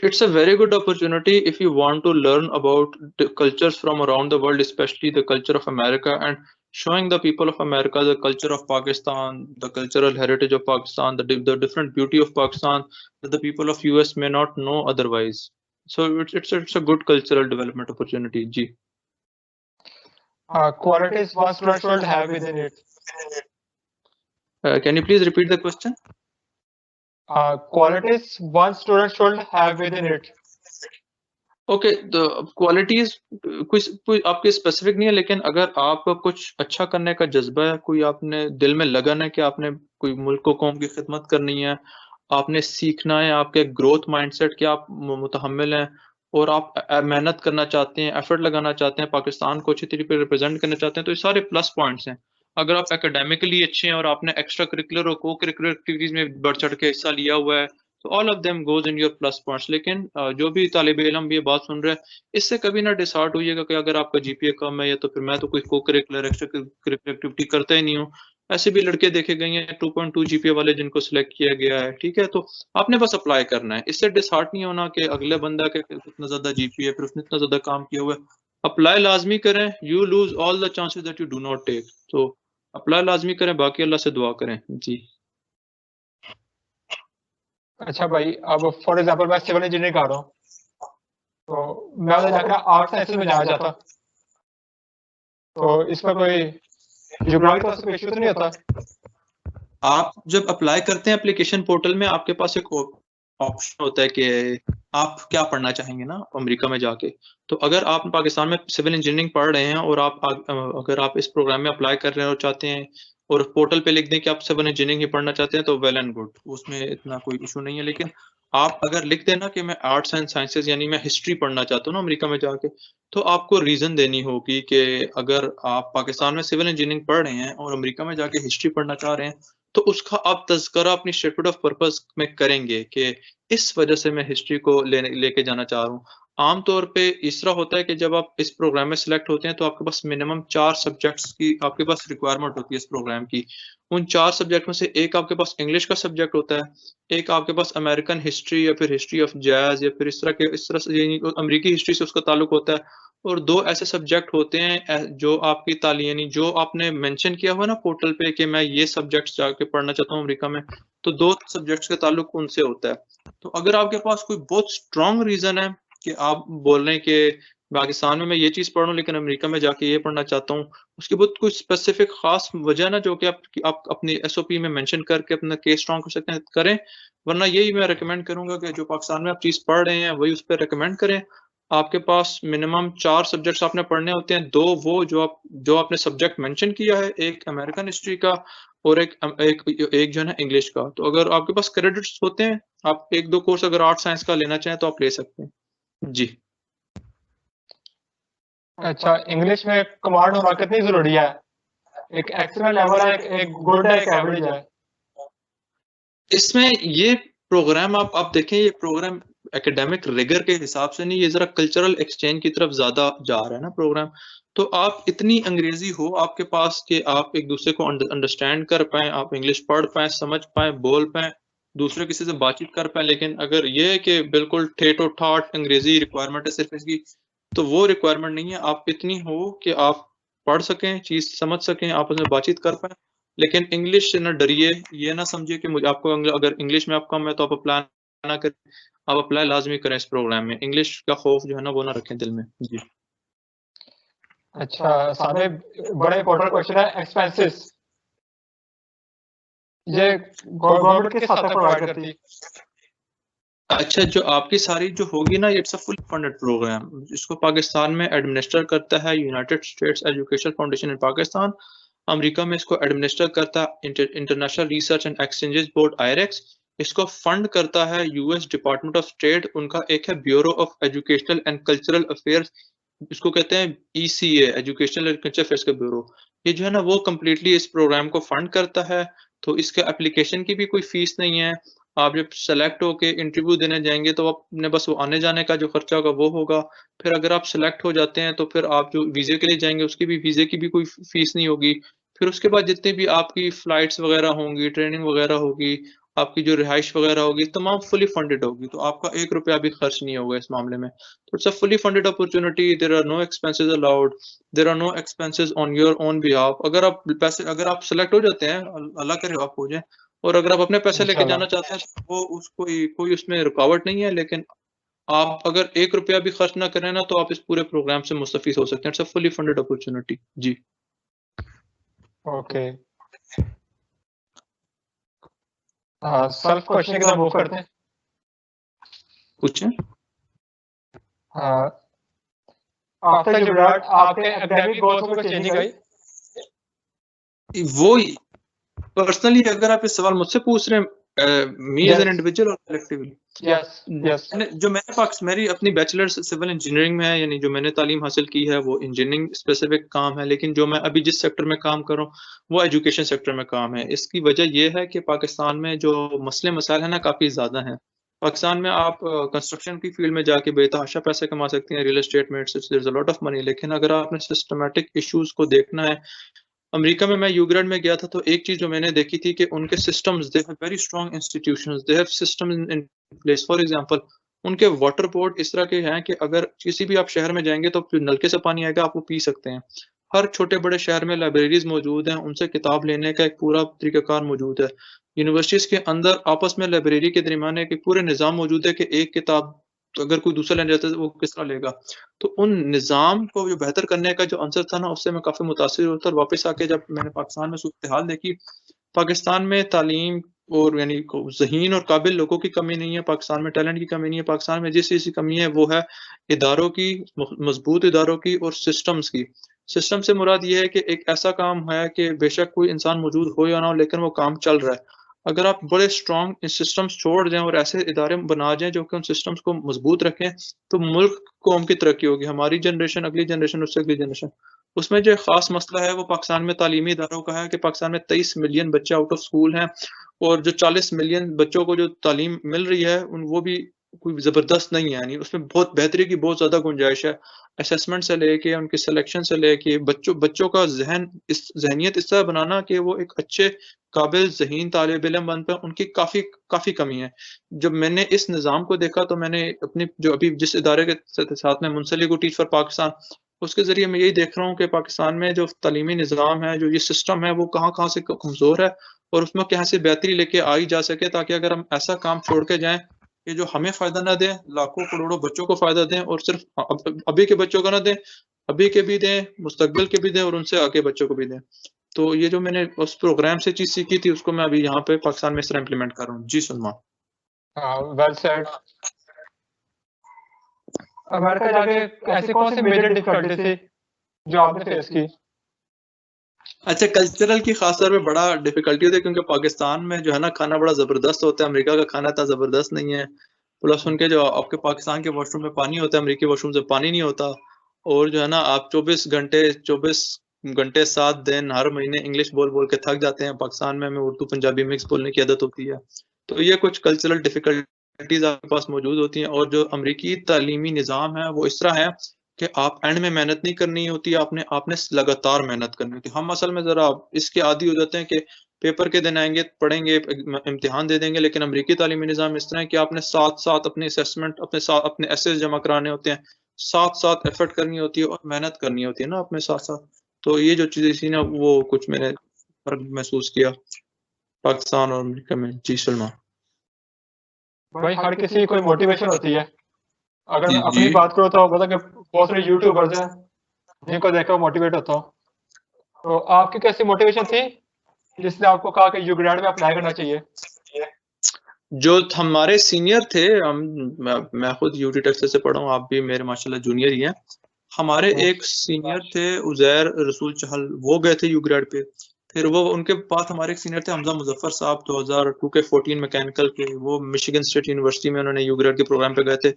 It's a very good opportunity if you want to learn about the cultures from around the world, especially the culture of America, and showing the people of America the culture of Pakistan, the cultural heritage of Pakistan, the different beauty of Pakistan that the people of US may not know otherwise. So it's a good cultural development opportunity. Ji. Qualities one student should have within it. Can you please repeat the question? Qualities one student should have within it. Okay, the qualities कोई आपके specific नहीं है, लेकिन अगर आपका कुछ अच्छा करने का जज्बा है, कोई आपने दिल में लगन है कि आपने कोई मुल्क को, कौम की खिदमत करनी है, आपने सीखना है, आपके ग्रोथ माइंडसेट के आप मुतहम्मिल हैं और आप मेहनत करना चाहते हैं, एफर्ट लगाना चाहते हैं, पाकिस्तान को अच्छी तरीके से रिप्रेजेंट करना चाहते हैं, तो ये सारे प्लस पॉइंट्स हैं। अगर आप एकेडमिकली अच्छे हैं और आपने एक्स्ट्रा करिकुलर और को करिकुलर एक्टिविटीज में बढ़ चढ़ के हिस्सा लिया हुआ है, तो all of them goes in your plus points. लेकिन जो भी तालिब इल्म ये बात सुन रहे हैं, इससे कभी ना डिसहार्ट होइएगा कि अगर आपका जीपीए कम है या तो फिर मैं तो कोई को करिकुलर एक्स्ट्रा करिकुलर एक्टिविटी करता ही नहीं हूँ। ऐसे भी लड़के देखे गए हैं 2.2 जीपीए वाले जिनको सिलेक्ट किया गया है। ठीक है, तो आपने बस अप्लाई करना है, इससे डिसहार्ट नहीं होना कि अगले बंदा के इतना ज्यादा जीपीए फिर उसने इतना ज्यादा काम किया हुआ है। अप्लाई लाजमी करें, you lose all the chances that you do not take. तो अप्लाई लाजमी करें, बाकी अल्लाह से दुआ करें। जी अच्छा भाई, अब फॉर एग्जांपल मैं सिविल इंजीनियरिंग कर रहा हूँ, तो मैं उधर जाकर आर्ट्स साइंस में जाना चाहता, तो इसमें कोई ज्योग्राफी तरफ से कोई इशू तो नहीं होता? आप जब अप्लाई करते हैं एप्लीकेशन पोर्टल में, आपके पास एक ऑप्शन होता है कि आप क्या पढ़ना चाहेंगे ना अमेरिका में जाके। तो अगर आप पाकिस्तान में सिविल इंजीनियरिंग पढ़ रहे हैं और अगर आप इस प्रोग्राम में अप्लाई कर रहे हैं और चाहते हैं और पोर्टल पे लिख दें कि आप सिविल इंजीनियरिंग ही पढ़ना चाहते हैं, तो वेल एंड गुड, उसमें इतना कोई इशू नहीं है। लेकिन आप अगर लिख देना कि मैं आर्ट्स एंड साइंसेज यानी मैं हिस्ट्री पढ़ना चाहता हूँ ना अमेरिका में जाके, तो आपको रीजन देनी होगी कि अगर आप पाकिस्तान में सिविल इंजीनियरिंग पढ़ रहे हैं और अमेरिका में जाके हिस्ट्री पढ़ना चाह रहे हैं, तो उसका आप तज़किरा अपनी स्टेटमेंट ऑफ पर्पस में करेंगे कि इस वजह से मैं हिस्ट्री को लेके जाना चाह रहा हूँ। आम तौर पे इस तरह होता है कि जब आप इस प्रोग्राम में सिलेक्ट होते हैं, तो आपके पास मिनिमम 4 सब्जेक्ट्स की आपके पास रिक्वायरमेंट होती है इस प्रोग्राम की। उन 4 सब्जेक्ट में से एक आपके पास इंग्लिश का सब्जेक्ट होता है, एक आपके पास अमेरिकन हिस्ट्री या फिर हिस्ट्री ऑफ जैज़ या फिर इस तरह से यानी अमेरिकी हिस्ट्री से उसका ताल्लुक होता है, और 2 ऐसे सब्जेक्ट होते हैं जो आपकी यानी जो आपने मेंशन किया हुआ ना पोर्टल पे कि मैं ये सब्जेक्ट्स जाके पढ़ना चाहता हूँ अमेरिका में, तो 2 सब्जेक्ट्स का ताल्लुक उनसे होता है। तो अगर आपके पास कोई बहुत स्ट्रॉन्ग रीज़न है कि आप बोल रहे हैं कि पाकिस्तान में मैं ये चीज़ पढ़ रहा हूँ लेकिन अमेरिका में जाके ये पढ़ना चाहता हूँ, उसकी बहुत कोई स्पेसिफिक ख़ास वजह ना जो कि आप अपनी एसओपी में मेंशन करके अपना केस स्ट्रॉन्ग कर सकते हैं, करें। वरना यही मैं रिकमेंड करूँगा कि जो पाकिस्तान में आप चीज़ पढ़ रहे हैं वही उस पे रिकमेंड करें। आपके पास मिनिमम 4 सब्जेक्ट्स आपने पढ़ने होते हैं, 2 वो जो आपने सब्जेक्ट मेंशन किया है, एक अमेरिकन हिस्ट्री का और एक जो है ना इंग्लिश का। तो अगर आपके पास क्रेडिट्स होते हैं, आप 1-2 कोर्स अगर आर्ट साइंस का लेना चाहें तो आप ले सकते हैं। जी। अच्छा, इंग्लिश में कमांड होना कितनी जरूरी है? एक एक्सेलेंट लेवल है, एक गुड है, एक एवरेज है? इसमें ये प्रोग्राम आप देखें, ये प्रोग्राम एकेडमिक रिगर के हिसाब से नहीं, ये ज़रा कल्चरल एक्सचेंज की तरफ ज़्यादा जा रहा है ना प्रोग्राम। तो आप इतनी अंग्रेज़ी हो आपके पास कि आप एक-दूसरे को अंडरस्टैंड कर पाएँ, आप इंग्लिश पढ़ पाएँ, समझ पाएँ, बोल पाएँ, दूसरे किसी से बातचीत कर पाएँ। लेकिन अगर ये है कि बिल्कुल ठेठ-ओ-ठाठ अंग्रेज़ी रिक्वायरमेंट है सिर्फ़ इसकी, तो वो रिक्वायरमेंट नहीं है। आप इतनी हो कि आप पढ़ सकें, चीज़ समझ सकें, आपस में बातचीत कर पाएँ। लेकिन इंग्लिश से ना डरिए, ये ना समझिए कि मुझे आपको अगर इंग्लिश में आप कम है तो आप अप्लाई ना करें, आप अप्लाई लाज़मी करें इस प्रोग्राम में। इंग्लिश का खौफ जो है ना वो ना रखें दिल में। जी। अच्छा, सामने बड़ा इंपॉर्टेंट क्वेश्चन है, एक्सपेंसेस। ये गवर्नमेंट किस हद तक प्रोवाइड करती है? अच्छा, जो आपकी सारी जो होगी ना, it's a full funded program. इसको पाकिस्तान में एडमिनिस्टर करता है United States Education Foundation in Pakistan. America में इसको एडमिनिस्टर करता है International Research and Exchanges Board IREX. इसको फंड करता है यूएस डिपार्टमेंट ऑफ स्टेट। उनका एक है bureau of educational and cultural affairs, इसको कहते हैं ECA, educational and cultural affairs का ब्यूरो। ये जो है ना वो कम्प्लीटली इस प्रोग्राम को फंड करता है। तो इसके एप्लीकेशन की भी कोई फीस नहीं है। आप जब सेलेक्ट होके इंटरव्यू देने जाएँगे तो आपने बस वो आने-जाने का जो खर्चा होगा वो होगा। फिर अगर आप सेलेक्ट हो जाते हैं तो फिर आप जो वीज़े के लिए जाएँगे उसकी भी वीज़े की भी कोई फीस नहीं होगी। फिर उसके बाद जितनी भी आपकी फ्लाइट्स वगैरह होंगी, ट्रेनिंग वगैरह होगी, आपकी जो रिहाइश वगैरह होगी, तमाम फुली फंडेड होगी। तो आपका ₹1 भी खर्च नहीं होगा इस मामले में। तो it's a fully funded opportunity, there are no expenses allowed, there are no expenses on your own behalf. अगर आप सेलेक्ट हो जाते हैं, अल्लाह करे आप हो जाएँ, और अगर आप अपने पैसे लेके जाना चाहते हैं तो वो कोई उसमें रुकावट नहीं है। लेकिन आप अगर ₹1 भी खर्च ना करें ना तो आप इस पूरे प्रोग्राम से मुस्तफ़ीद हो सकते हैं। It's a fully funded opportunity. जी। ओके। सेल्फ क्वेश्चन की तरफ मूव करते हैं। पूछें। आफ्टर जुबिलाट आपके एकेडमिक गोल्स में कोई चेंजिंग आई? वो पर्सनली अगर आप ये सवाल मुझसे पूछ रहे हैं, मी एज एन इंडिविजुअल और कलेक्टिवली? Yes, yes. मेरी अपनी बैचलर्स सिविल इंजीनियरिंग में है, यानी जो मैंने तालीम हासिल की है वो इंजीनियरिंग स्पेसिफिक काम है। लेकिन जो मैं अभी जिस सेक्टर में काम कर रहा हूँ वो एजुकेशन सेक्टर में काम है। इसकी वजह ये है कि पाकिस्तान में जो मसले मसाइल है ना काफ़ी ज़्यादा हैं। पाकिस्तान में आप कंस्ट्रक्शन की फील्ड में जाके बेतहाशा पैसे कमा सकते हैं, रियल एस्टेट में there is a lot of money. लेकिन अगर आपने सिस्टमैटिक इश्यूज़ को देखना है, अमेरिका में मैं यूग्रेड में गया था तो एक चीज़ जो मैंने देखी थी कि उनके systems, they have very strong institutions, they have system in place. For example, उनके वाटर बोर्ड इस तरह के हैं कि अगर किसी भी आप शहर में जाएँगे तो फिर नलके से पानी आएगा, आप वो पी सकते हैं। हर छोटे-बड़े शहर में लाइब्रेरीज़ मौजूद हैं, उनसे किताब लेने का एक पूरा तरीक़ाकार मौजूद है। यूनिवर्सिटीज़ के अंदर आपस में लाइब्रेरी के दरमियान एक पूरे निज़ाम मौजूद है कि एक किताब तो अगर कोई दूसरा लेने जाता है तो वो किस तरह लेगा। तो उन निज़ाम को जो बेहतर करने का जो आंसर था ना, उससे मैं काफ़ी मुतासिर हुआ था और वापस आके जब मैंने पाकिस्तान में सूरत-ए-हाल देखी, पाकिस्तान में तालीम और यानी को ज़हीन और काबिल लोगों की कमी नहीं है, पाकिस्तान में टैलेंट की कमी नहीं है, पाकिस्तान में जिस चीज़ की कमी है वो है इदारों की, मज़बूत इदारों की और सिस्टम्स की। सिस्टम से मुराद ये है कि एक ऐसा काम है कि बेशक कोई इंसान मौजूद हो या ना हो, लेकिन वो काम चल रहा है। अगर आप बड़े स्ट्रॉन्ग सिस्टम्स छोड़ जाएँ और ऐसे इदारे बना जाएँ जो कि उन सिस्टम्स को मज़बूत रखें, तो मुल्क, कौम की तरक्की होगी। हमारी जनरेशन, अगली जनरेशन, उससे अगली जनरेशन। उसमें जो ख़ास मसला है वो पाकिस्तान में तालीमी इदारों का है कि पाकिस्तान में 23 मिलियन बच्चे आउट ऑफ स्कूल हैं और जो 40 मिलियन बच्चों को जो तालीम मिल रही है वो भी कोई ज़बरदस्त नहीं है, यानी उसमें बहुत बेहतरी की बहुत ज़्यादा गुंजाइश है। असेसमेंट से लेके उनकी सिलेक्शन से लेके बच्चों बच्चों का ज़हनियत इस तरह बनाना कि वो एक अच्छे काबिल ज़हीन तालिब इल्म बन पाएँ, उनकी काफ़ी कमी है। जब मैंने इस निज़ाम को देखा तो मैंने अपनी जो अभी जिस इदारे के साथ में मुंसलिक हूँ, टीच फॉर पाकिस्तान, उसके ज़रिए मैं यही देख रहा हूँ कि पाकिस्तान में जो तालीमी निज़ाम है, जो ये सिस्टम है, वो कहाँ-कहाँ से क कमज़ोर है और उसमें कैसे बेहतरी लेके आई जा सके, ताकि अगर हम ऐसा काम छोड़ के जाएँ कि जो हमें फ़ायदा ना दे, लाखों करोड़ों बच्चों को फ़ायदा दें और सिर्फ़ अभी के बच्चों को ना दें, अभी के भी दें, मुस्तकबिल के भी दें और उनसे आगे बच्चों को भी दें। तो ये जो मैंने उस प्रोग्राम से चीज़ सीखी थी, उसको मैं अभी यहाँ पे पाकिस्तान में इस तरह इम्प्लीमेंट कर रहा हूँ। जी, सलमान। Well said. अमेरिका जाके ऐसे कौन सी मेजर डिफिकल्टी थी जो आपने फेस की? अच्छा, कल्चरल की ख़ास तौर पे बड़ा डिफ़िकल्टी होती है क्योंकि पाकिस्तान में जो है ना खाना बड़ा ज़बरदस्त होता है, अमेरिका का खाना इतना ज़बरदस्त नहीं है। प्लस उनके जो आपके पाकिस्तान के वॉशरूम में पानी होता है, अमेरिकी वॉशरूम में पानी नहीं होता और जो है ना आप 24 घंटे 7 दिन हर महीने इंग्लिश बोल-बोल के थक जाते हैं। पाकिस्तान में हमें उर्दू पंजाबी मिक्स बोलने की आदत होती है। तो ये कुछ कल्चरल डिफ़िकल्टीज़ आपके पास मौजूद होती हैं और जो अमेरिकी तालीमी निज़ाम है वो इस तरह है कि आप एंड में मेहनत नहीं करनी होती, आपने आपने लगातार मेहनत करनी होती है। हम असल में ज़रा इसके आदी हो जाते हैं कि पेपर के दिन आएँगे, पढ़ेंगे, इम्तिहान दे देंगे, लेकिन अमेरिकी तालीमी निज़ाम इस तरह है कि आपने साथ-साथ अपने असेसमेंट, अपने साथ अपने एसेस जमा कराने होते हैं, साथ-साथ एफर्ट करनी होती है और मेहनत करनी होती है ना अपने साथ-साथ। तो ये जो चीज़ें थी ना, वो कुछ मैंने फ़र्क महसूस किया पाकिस्तान और अमेरिका में। जी, सलमान। भाई हर किसी की कोई मोटिवेशन होती है। अगर मैं जी, अपनी जी। बात करूँ तो मतलब कि बहुत सारे यूट्यूबर्स हैं जिनको देखकर मोटिवेट होता हूँ। तो आपकी कैसी मोटिवेशन थी जिसने आपको कहा कि यूग्रेड में अप्लाई करना चाहिए? जो हमारे सीनियर थे, मैं खुद यूटी टेक्सास से पढ़ा हूँ, आप भी मेरे माशाल्लाह जूनियर ही हैं। हमारे एक सीनियर थे उज़ैर रसूल चहल, वो गए थे यूग्रेड पे। फिर वो उनके बाद हमारे एक सीनियर थे हमज़ा मुज़फ़्फ़र साहब, 2002 के 14 मैकेनिकल के, वो मिशिगन स्टेट यूनिवर्सिटी में उन्होंने यूग्रेड के प्रोग्राम पे गए थे।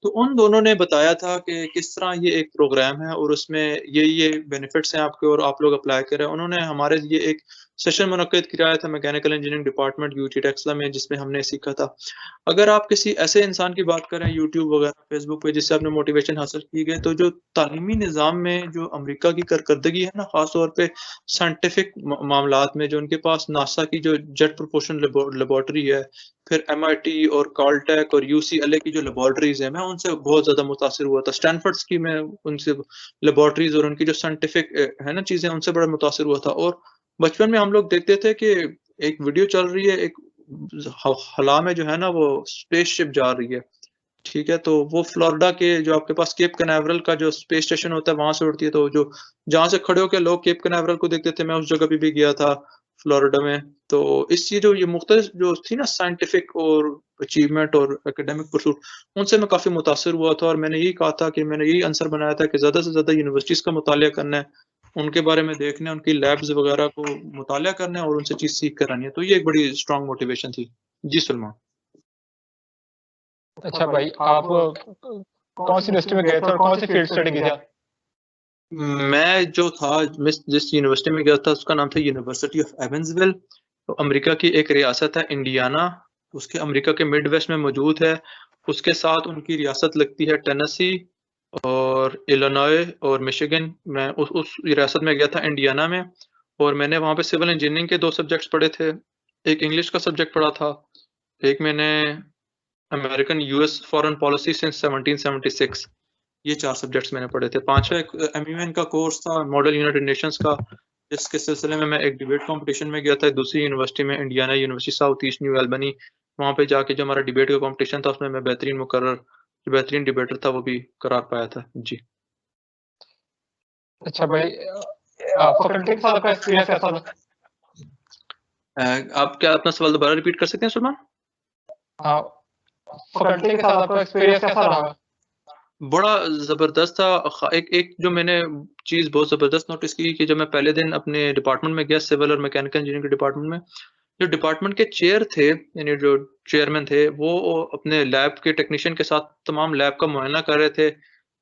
तो उन दोनों ने बताया था कि किस तरह ये एक प्रोग्राम है और उसमें ये बेनिफिट्स हैं आपके और आप लोग अप्लाई करें। उन्होंने हमारे लिए एक सेशन मुनक्किद किया था mechanical engineering department UT Taxila में, जिसमें हमने सीखा था। अगर आप किसी ऐसे इंसान की बात करें यूट्यूब वगैरह, फेसबुक पे, जिससे आपने मोटिवेशन हासिल की गई, तो जो तालीमी निज़ाम में जो अमेरिका की कारकर्दगी है ना, ख़ास तौर पे साइंटिफिक मामलात में, जो उनके पास नासा की जो जेट प्रोपोल्शन लेबॉर्टरी है, फिर एमआईटी और कॉलटेक और यूसीएलए की जो लेबॉर्टरीज़ हैं, मैं उनसे बहुत ज़्यादा मुतासिर हुआ था। स्टैनफोर्ड्स की मैं उनसे लेबॉर्टरीज़ और उनकी जो साइंटिफिक है ना चीज़ें, उनसे बड़ा मुतासिर हुआ था। और बचपन में हम लोग देखते थे कि एक वीडियो चल रही है, एक खला में जो है ना वो स्पेसशिप जा रही है, ठीक है? तो वो फ्लोरिडा के जो आपके पास केप कैनावरल का जो स्पेस स्टेशन होता है, वहाँ से उड़ती है। तो जो जहाँ से खड़े होके लोग केप कैनावरल को देखते थे, मैं उस जगह पे भी गया था, फ्लोरिडा में। तो इस ये जो ये मुख्तलिफ जो थी ना साइंटिफिक और अचीवमेंट और एकेडमिक परसूट, उनसे मैं काफ़ी मुतासिर हुआ था और मैंने यही कहा था कि मैंने यही आंसर बनाया था कि ज़्यादा से ज़्यादा यूनिवर्सिटीज़ का मुतालिया करना है, उनके बारे में देखना है, उनकी लैब्स वगैरह को मुतालिया करना है और उनसे चीज़ सीख कर आनी है। तो ये एक बड़ी स्ट्रॉन्ग मोटिवेशन थी। जी, सलमान। अच्छा भाई, आप कौन सी यूनिवर्सिटी में गए थे और कौन सी फील्ड स्टडी की थी? मैं जो था, मैं जिस यूनिवर्सिटी में गया था उसका नाम था यूनिवर्सिटी ऑफ एवंसविल। तो अमेरिका की एक रियासत है इंडियाना, उसके अमेरिका के मिड वेस्ट में मौजूद है। उसके साथ उनकी रियासत लगती है टेनेसी और इलिनॉय और मिशिगन। मैं उस रियासत में गया था इंडियाना में और मैंने वहाँ पे सिविल इंजीनियरिंग के 2 सब्जेक्ट्स पढ़े थे। एक इंग्लिश का सब्जेक्ट पढ़ा था, एक मैंने American US foreign policy since 1776, ये 4 सब्जेक्ट्स मैंने पढ़े थे। 5वां एक एमयूएन का कोर्स था, मॉडल यूनाइटेड नेशंस का, जिसके सिलसिले में मैं एक डिबेट कॉम्पिटिशन में गया था दूसरी यूनिवर्सिटी में, Indiana university south east new Albany. वहाँ पे जाके जो हमारा डिबेट का कॉम्पिटिशन था उसमें मैं बेहतरीन मुकर्रर जो बेहतरीन डिबेटर था वो भी करार पाया था। जी। अच्छा भाई, फैकल्टी के साथ आपका एक्सपीरियंस कैसा था? आप क्या अपना सवाल दोबारा रिपीट कर सकते हैं सलमान? हाँ, फैकल्टी के साथ आपका एक्सपीरियंस कैसा रहा? बड़ा ज़बरदस्त था। एक जो मैंने चीज़ बहुत ज़बरदस्त नोटिस की कि जब मैं पहले दिन अपने डिपार्टमेंट में गया, सिविल और मैकेनिकल इंजीनियरिंग के डिपार्टमेंट में, जो डिपार्टमेंट के चेयर थे, यानी जो चेयरमैन थे, वो अपने लैब के टेक्नीशियन के साथ तमाम लैब का मुआयना कर रहे थे।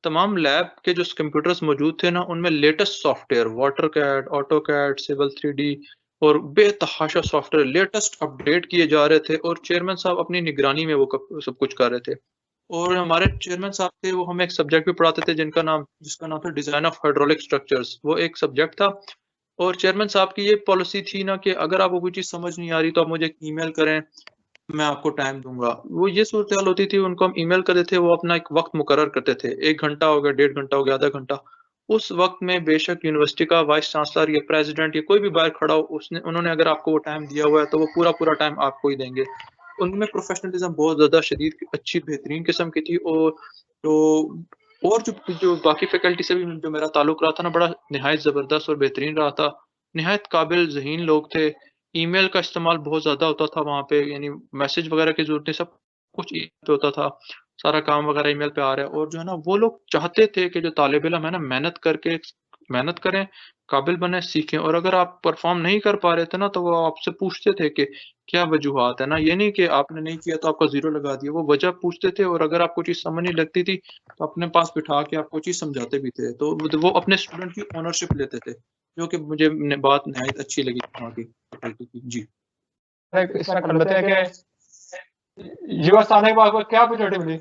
तमाम लैब के जो कंप्यूटर्स मौजूद थे ना, उनमें latest software, WaterCAD, AutoCAD, civil 3D और बेतहाशा सॉफ्टवेयर लेटेस्ट अपडेट किए जा रहे थे और चेयरमैन साहब अपनी निगरानी में वो सब कुछ कर रहे थे। और हमारे चेयरमैन साहब थे, वो हमें एक सब्जेक्ट भी पढ़ाते थे जिसका नाम था डिज़ाइन ऑफ हाइड्रोलिक स्ट्रक्चर्स, वो एक सब्जेक्ट था। और चेयरमैन साहब की ये पॉलिसी थी ना कि अगर आपको कोई चीज़ समझ नहीं आ रही तो आप मुझे ईमेल करें, मैं आपको टाइम दूँगा। वो ये सूरत-हाल होती थी, उनको हम ईमेल करते थे, वो अपना एक वक़्त मुकर्रर करते थे। 1 घंटा हो गया, डेढ़ घंटा हो गया, आधा घंटा। उस वक़्त में बेशक यूनिवर्सिटी का वाइस चांसलर या प्रेज़िडेंट या कोई भी बाहर खड़ा हो, उन्होंने अगर आपको वो टाइम दिया हुआ है, तो वो पूरा-पूरा टाइम आपको ही देंगे। उनमें प्रोफ़ेशनलिज़्म बहुत ज़्यादा शदीद अच्छी बेहतरीन किस्म की थी। और तो और जो बाकी फैकल्टी से भी जो मेरा ताल्लुक रहा था ना, बड़ा निहायत ज़बरदस्त और बेहतरीन रहा था। निहायत काबिल ज़हीन लोग थे। ईमेल का इस्तेमाल बहुत ज़्यादा होता था वहाँ पे, यानी मैसेज वगैरह की ज़रूरत नहीं, सब कुछ ईमेल पे होता था। सारा काम वगैरह ईमेल पे आ रहा है और जो है ना, वो लोग चाहते थे कि जो तालिब इल्म है ना, मेहनत करें, काबिल बनें, सीखें। और अगर आप परफ़ॉर्म नहीं कर पा रहे थे ना, तो वो आपसे पूछते थे कि क्या वजूहात है ना, ये नहीं कि आपने नहीं किया तो आपका ज़ीरो लगा दिया। वो वजह पूछते थे और अगर आपको चीज़ समझ नहीं लगती थी, तो अपने पास बिठा के आपको चीज़ समझाते भी थे। तो वो अपने स्टूडेंट की ओनरशिप लेते थे, जो कि मुझे बात निहायत अच्छी लगी वहाँ की फैकल्टी की। जी। इसमें कर लेते हैं कि यूएस आने के बाद आपको क्या अपॉर्चुनिटी मिली?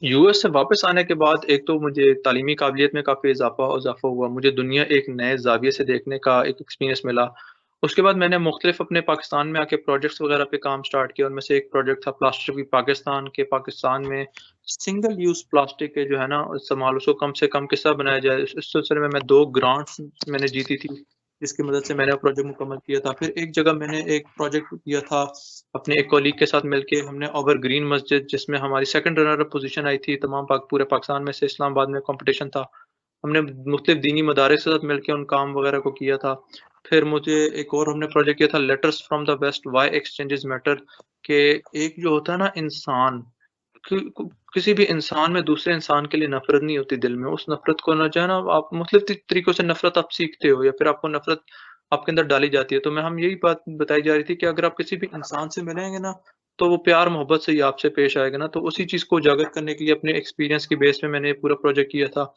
यूएस से वापस आने के बाद एक तो मुझे तालीमी काबिलियत में काफ़ी इज़ाफ़ा हुआ। मुझे दुनिया एक नए ज़ाविये से देखने का एक एक्सपीरियंस मिला। उसके बाद मैंने मुख़्तलिफ़ अपने पाकिस्तान में आके प्रोजेक्ट्स वग़ैरह पे काम स्टार्ट किया। उनमें से एक प्रोजेक्ट था प्लास्टिक की, पाकिस्तान में सिंगल यूज़ प्लास्टिक के जो है ना इस्तेमाल, उसको कम से कम कैसे बनाया जाए। इस सिलसिले में मैं 2 ग्रांट्स मैंने जीती थी, जिसकी मदद से मैंने प्रोजेक्ट मुकम्मल किया था। फिर एक जगह मैंने एक प्रोजेक्ट किया था अपने एक कॉलीग के साथ मिलके। हमने ओवरग्रीन मस्जिद, जिसमें हमारी सेकंड रनर अप पोज़ीशन आई थी तमाम पूरे पाकिस्तान में से, इस्लामाबाद में कॉम्पिटिशन था। हमने मुख्तलिफ दीनी मदारिस के साथ मिलके उन काम वगैरह को किया था। फिर मुझे एक और हमने प्रोजेक्ट किया था letters from the west why exchanges matter, के एक जो होता है ना इंसान, किसी भी इंसान में दूसरे इंसान के लिए नफ़रत नहीं होती दिल में। उस नफ़रत को ना जो है ना, आप मुख्तलिफ तरीकों से नफ़रत आप सीखते हो या फिर आपको नफ़रत आपके अंदर डाली जाती है। तो हम यही बात बताई जा रही थी कि अगर आप किसी भी इंसान से मिलेंगे ना, तो वो प्यार मोहब्बत से ही आपसे पेश आएगा ना। तो उसी चीज़ को उजागर करने के लिए अपने एक्सपीरियंस की बेस पे मैंने ये पूरा प्रोजेक्ट किया था।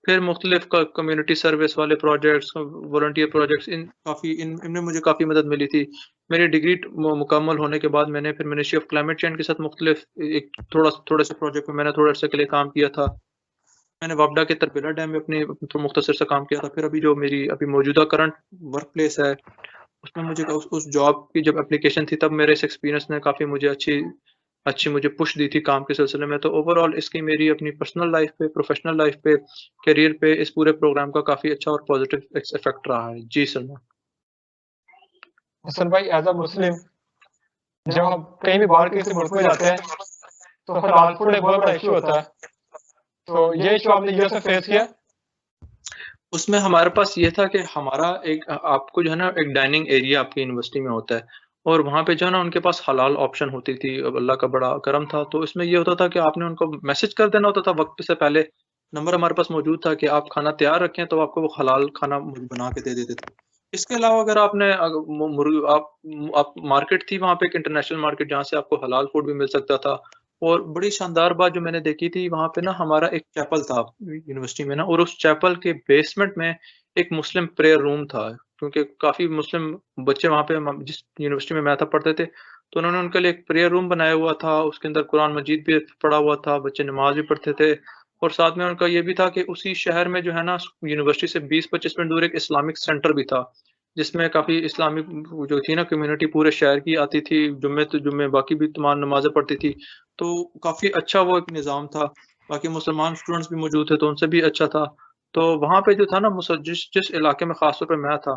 फिर मुख्तलिफ कम्युनिटी सर्विस वाले प्रोजेक्ट्स, वॉलंटियर प्रोजेक्ट्स, इनमें मुझे काफ़ी मदद मिली थी। मेरी डिग्री मुकम्मल होने के बाद मैंने फिर मिनिस्ट्री ऑफ क्लाइमेट चेंज के साथ मुख्तलिफ एक थोड़े से प्रोजेक्ट में मैंने थोड़े अरसे के लिए काम किया था। मैंने वापडा के तरबेला डैम में अपनी तो मुख्तसर सा काम किया था। फिर अभी जो मेरी अभी मौजूदा करंट वर्क प्लेस है, उसमें मुझे उस जॉब की जब एप्लीकेशन थी, तब मेरे इस एक्सपीरियंस ने काफ़ी मुझे अच्छी अच्छी मुझे पुश दी थी काम के सिलसिले में। तो ओवरऑल इसकी मेरी अपनी पर्सनल लाइफ़ पे, प्रोफ़ेशनल लाइफ़ पे, करियर पे इस पूरे प्रोग्राम का काफ़ी अच्छा और पॉज़िटिव इफ़ेक्ट रहा है। जी सलमान। हसन भाई, एज़ अ मुस्लिम जब हम कहीं भी बाहर किसी मुल्क में जाते हैं, तो हलाल फूड एक बहुत बड़ा इश्यू होता है। तो ये इश्यू आपने यूएस में फेस किया? उसमें हमारे पास ये था कि हमारा एक आपको जो है ना एक डाइनिंग एरिया आपकी यूनिवर्सिटी में होता है और वहाँ पे जो है ना उनके पास हलाल ऑप्शन होती थी। अब अल्लाह का बड़ा करम था, तो इसमें ये होता था कि आपने उनको मैसेज कर देना होता था वक़्त से पहले। नंबर हमारे पास मौजूद था कि आप खाना तैयार रखें, तो आपको वो हलाल खाना बना के दे देते थे। इसके अलावा अगर आपने अग मु मुर्ग आप मार्केट थी वहाँ पे, एक इंटरनेशनल मार्केट, जहाँ से आपको हलाल फूड भी मिल सकता था। और बड़ी शानदार बात जो मैंने देखी थी वहाँ पे ना, हमारा एक चैपल था यूनिवर्सिटी में ना, और उस चैपल के बेसमेंट में एक मुस्लिम प्रेयर रूम था। क्योंकि काफ़ी मुस्लिम बच्चे वहाँ पे जिस यूनिवर्सिटी में मैं था पढ़ते थे, तो उन्होंने उनके लिए एक प्रेयर रूम बनाया हुआ था। उसके अंदर कुरान मजीद भी पड़ा हुआ था, बच्चे नमाज़ भी पढ़ते थे। और साथ में उनका ये भी था कि उसी शहर में जो है ना, यूनिवर्सिटी से 20-25 मिनट दूर एक इस्लामिक सेंटर भी था, जिसमें काफ़ी इस्लामिक वो जो थी ना कम्युनिटी पूरे शहर की आती थी, जुम्मे तो जुम्मे, बाकी भी तमाम नमाज़ें पढ़ती थी। तो काफ़ी अच्छा वो एक निज़ाम था। बाकी मुसलमान स्टूडेंट्स भी मौजूद थे, तो उनसे भी अच्छा था। तो वहाँ पे जो था ना, जिस जिस इलाके में ख़ास तौर पे मैं था,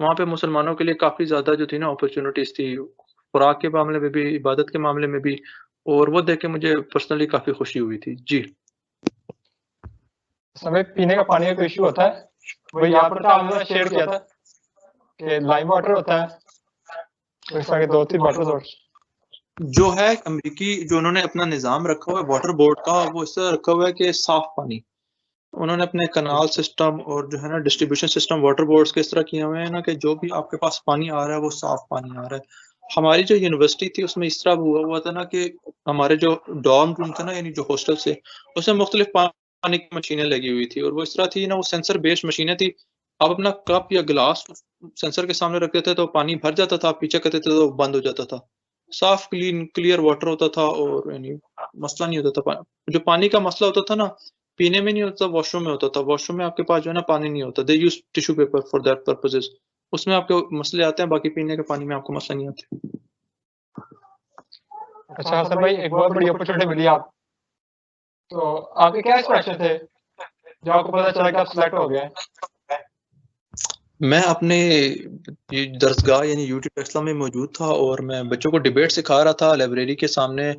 वहाँ पे मुसलमानों के लिए काफ़ी ज़्यादा जो थी ना अपॉर्च्युनिटीज़ थी, खुराक के मामले में भी, इबादत के मामले में भी। और वो देख के मुझे पर्सनली काफ़ी खुशी हुई थी। जी। समय पीने का पानी का कोई इश्यू होता है? वही यहाँ पर था, आपने शेयर किया था कि लाइम वाटर होता है, तो इस तरह के 2-3 वाटर सोर्स। जो है अमेरिकी जो उन्होंने अपना निज़ाम रखा हुआ है वाटर बोर्ड का, वो इस तरह रखा हुआ है कि साफ़ पानी। उन्होंने अपने कनाल सिस्टम और जो है ना डिस्ट्रीब्यूशन सिस्टम वाटर बोर्ड्स के इस तरह किए हुए हैं ना कि जो भी आपके पास पानी आ रहा है वो साफ़ पानी आ रहा है। हमारी जो यूनिवर्सिटी थी उसमें इस तरह हुआ हुआ था ना कि हमारे जो डॉर्म रूम था ना यानी जो हॉस्टल से, उसमें मुख्तलिफ पानी की मशीनें लगी हुई थी और वो इस तरह थी ना, वो सेंसर बेस्ड मशीनें थी। आप अपना कप या गिलास सेंसर के सामने रखते थे तो पानी भर जाता था, आप पीछे करते थे तो बंद हो जाता था। साफ़ क्लियर वाटर होता था और यानी मसला नहीं होता था। जो पानी का मसला होता था ना, पीने में नहीं होता, वॉशरूम में होता था। वॉशरूम में आपके पास जो है ना पानी नहीं होता। They use tissue paper for that purposes. उसमें आपके मसले आते हैं, बाकी पीने के पानी में आपको मसला नहीं आते। अच्छा हसन भाई, एक बहुत बड़ी अपॉर्चुनिटी मिली आप, तो आपके क्या एक्सपेक्टेशन थे जब आपको पता चला कि आप सिलेक्ट हो गए? मैं अपने ये दरसगाह यानी यूटी टेक्सला में मौजूद था और मैं बच्चों को डिबेट सिखा रहा था लाइब्रेरी के सामने।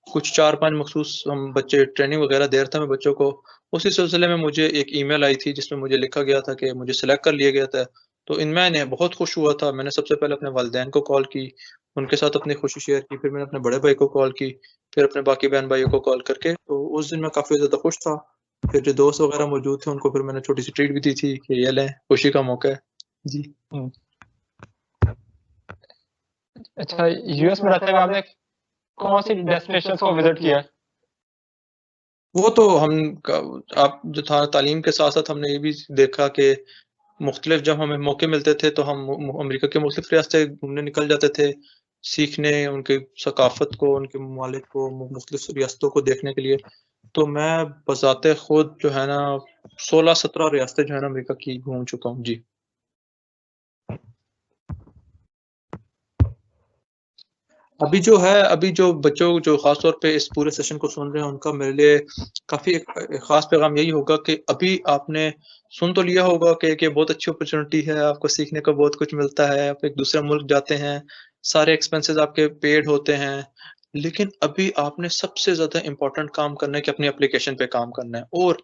कुछ 4-5 मखसूस हम बच्चे ट्रेनिंग वगैरह दे रहा था मैं बच्चों को। उसी सिलसिले में मुझे एक ईमेल आई थी जिसमें मुझे लिखा गया था कि मुझे सेलेक्ट कर लिया गया था। तो इनमें मैं बहुत खुश हुआ था। मैंने सबसे पहले अपने वालिदैन को कॉल की, उनके साथ अपनी खुशी शेयर की, फिर मैंने अपने बड़े भाई को कॉल की, फिर अपने बाकी बहन भाइयों को कॉल करके। तो उस दिन मैं काफ़ी ज़्यादा खुश था। फिर जो दोस्त वगैरह मौजूद थे उनको फिर मैंने छोटी-सी ट्रीट भी दी थी कि ये लें, खुशी का मौका है। जी। हुँ। अच्छा, यूएस में रहते हुए आपने कौन-सी डेस्टिनेशंस को विज़िट किया? वो तो हम आप जो था तालीम के साथ-साथ हमने ये भी देखा कि मुख्तलिफ जब हमें मौके मिलते थे तो हम अमेरिका के मुख्तलिफ रियासतें घूमने निकल जाते थे, सीखने, उनकी सकाफ़त को, उनके ममालिक को, मुख्तलिफ रियासतों को देखने के लिए। तो मैं बज़ाते खुद जो है ना 16-17 रियासतें जो है ना अमेरिका की घूम चुका हूँ। जी। अभी जो बच्चों जो ख़ास तौर पे इस पूरे सेशन को सुन रहे हैं, उनका मेरे लिए काफ़ी एक ख़ास पैगाम यही होगा कि अभी आपने सुन तो लिया होगा कि ये बहुत अच्छी अपॉर्च्युनिटी है, आपको सीखने को बहुत कुछ मिलता है, आप एक दूसरे मुल्क जाते हैं, सारे एक्सपेंसेस आपके पेड होते हैं। लेकिन अभी आपने सबसे ज़्यादा इम्पोर्टेंट काम करना है कि अपनी एप्लीकेशन पे काम करना है। और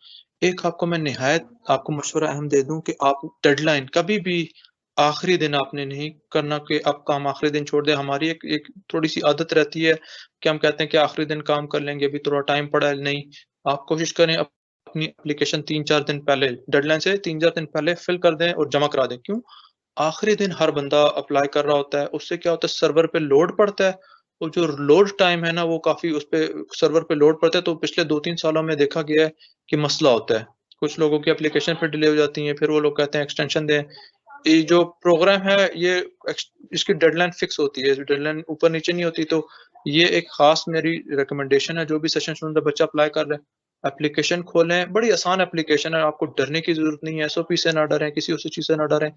एक आपको मैं निहायत आपको मशवरा अहम दे दूँ कि आप डेडलाइन कभी भी आखिरी दिन आपने नहीं करना कि आप काम आखिरी दिन छोड़ दें। हमारी एक एक थोड़ी-सी आदत रहती है कि हम कहते हैं कि आखिरी दिन काम कर लेंगे, अभी थोड़ा टाइम पड़ा है। नहीं, आप कोशिश करें अपनी एप्लीकेशन 3-4 दिन पहले डेडलाइन से 3-4 दिन पहले फिल कर दें और जमा करा दें। क्यों? आखिरी दिन हर बंदा अप्लाई कर रहा होता है, उससे क्या होता है सर्वर पे लोड पड़ता है और जो लोड टाइम है ना वो काफ़ी उसपे सर्वर पे लोड पड़ता है, तो पिछले 2-3 सालों में देखा गया है कि मसला होता है। कुछ लोगों की एप्लीकेशन फिर डिले हो जाती है, फिर वो लोग कहते हैं एक्सटेंशन दें। ये जो प्रोग्राम है ये इसकी डेडलाइन फिक्स होती है, डेडलाइन ऊपर-नीचे नहीं होती। तो ये एक ख़ास मेरी रिकमेंडेशन है, जो भी सेशन सुन रहा बच्चा अप्लाई कर रहे हैं, एप्लीकेशन खोलें, बड़ी आसान एप्लीकेशन है, आपको डरने की ज़रूरत नहीं है, एसओपी से ना डरें, किसी और चीज़ से ना डरें।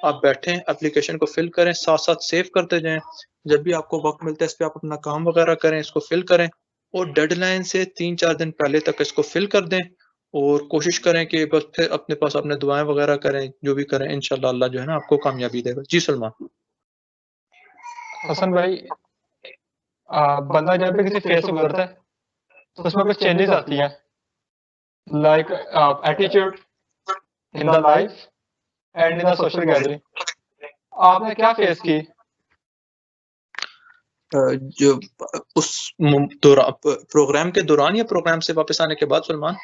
आप बैठें, एप्लीकेशन को फिल करें, साथ-साथ सेव करते जाएँ। जब भी आपको वक़्त मिलता है, इस पे आप अपना काम वगैरह करें, इसको फिल करें और डेडलाइन से 3-4 दिन पहले तक इसको फिल कर दें और कोशिश करें कि बस फिर अपने पास अपने दुआएँ वगैरह करें, जो भी करें इंशाअल्लाह अल्लाह जो है ना आपको कामयाबी देगा। जी सलमान। हसन भाई, बंदा जब भी किसी फेज़ से गुज़रता है, तो उसमें कुछ चेंजेज़ आती हैं, like attitude in the life and in the social gathering. आपने क्या फेस की? जो उस प्रोग्राम के दौरान या प्रोग्राम से वापस आने के बाद सलमान?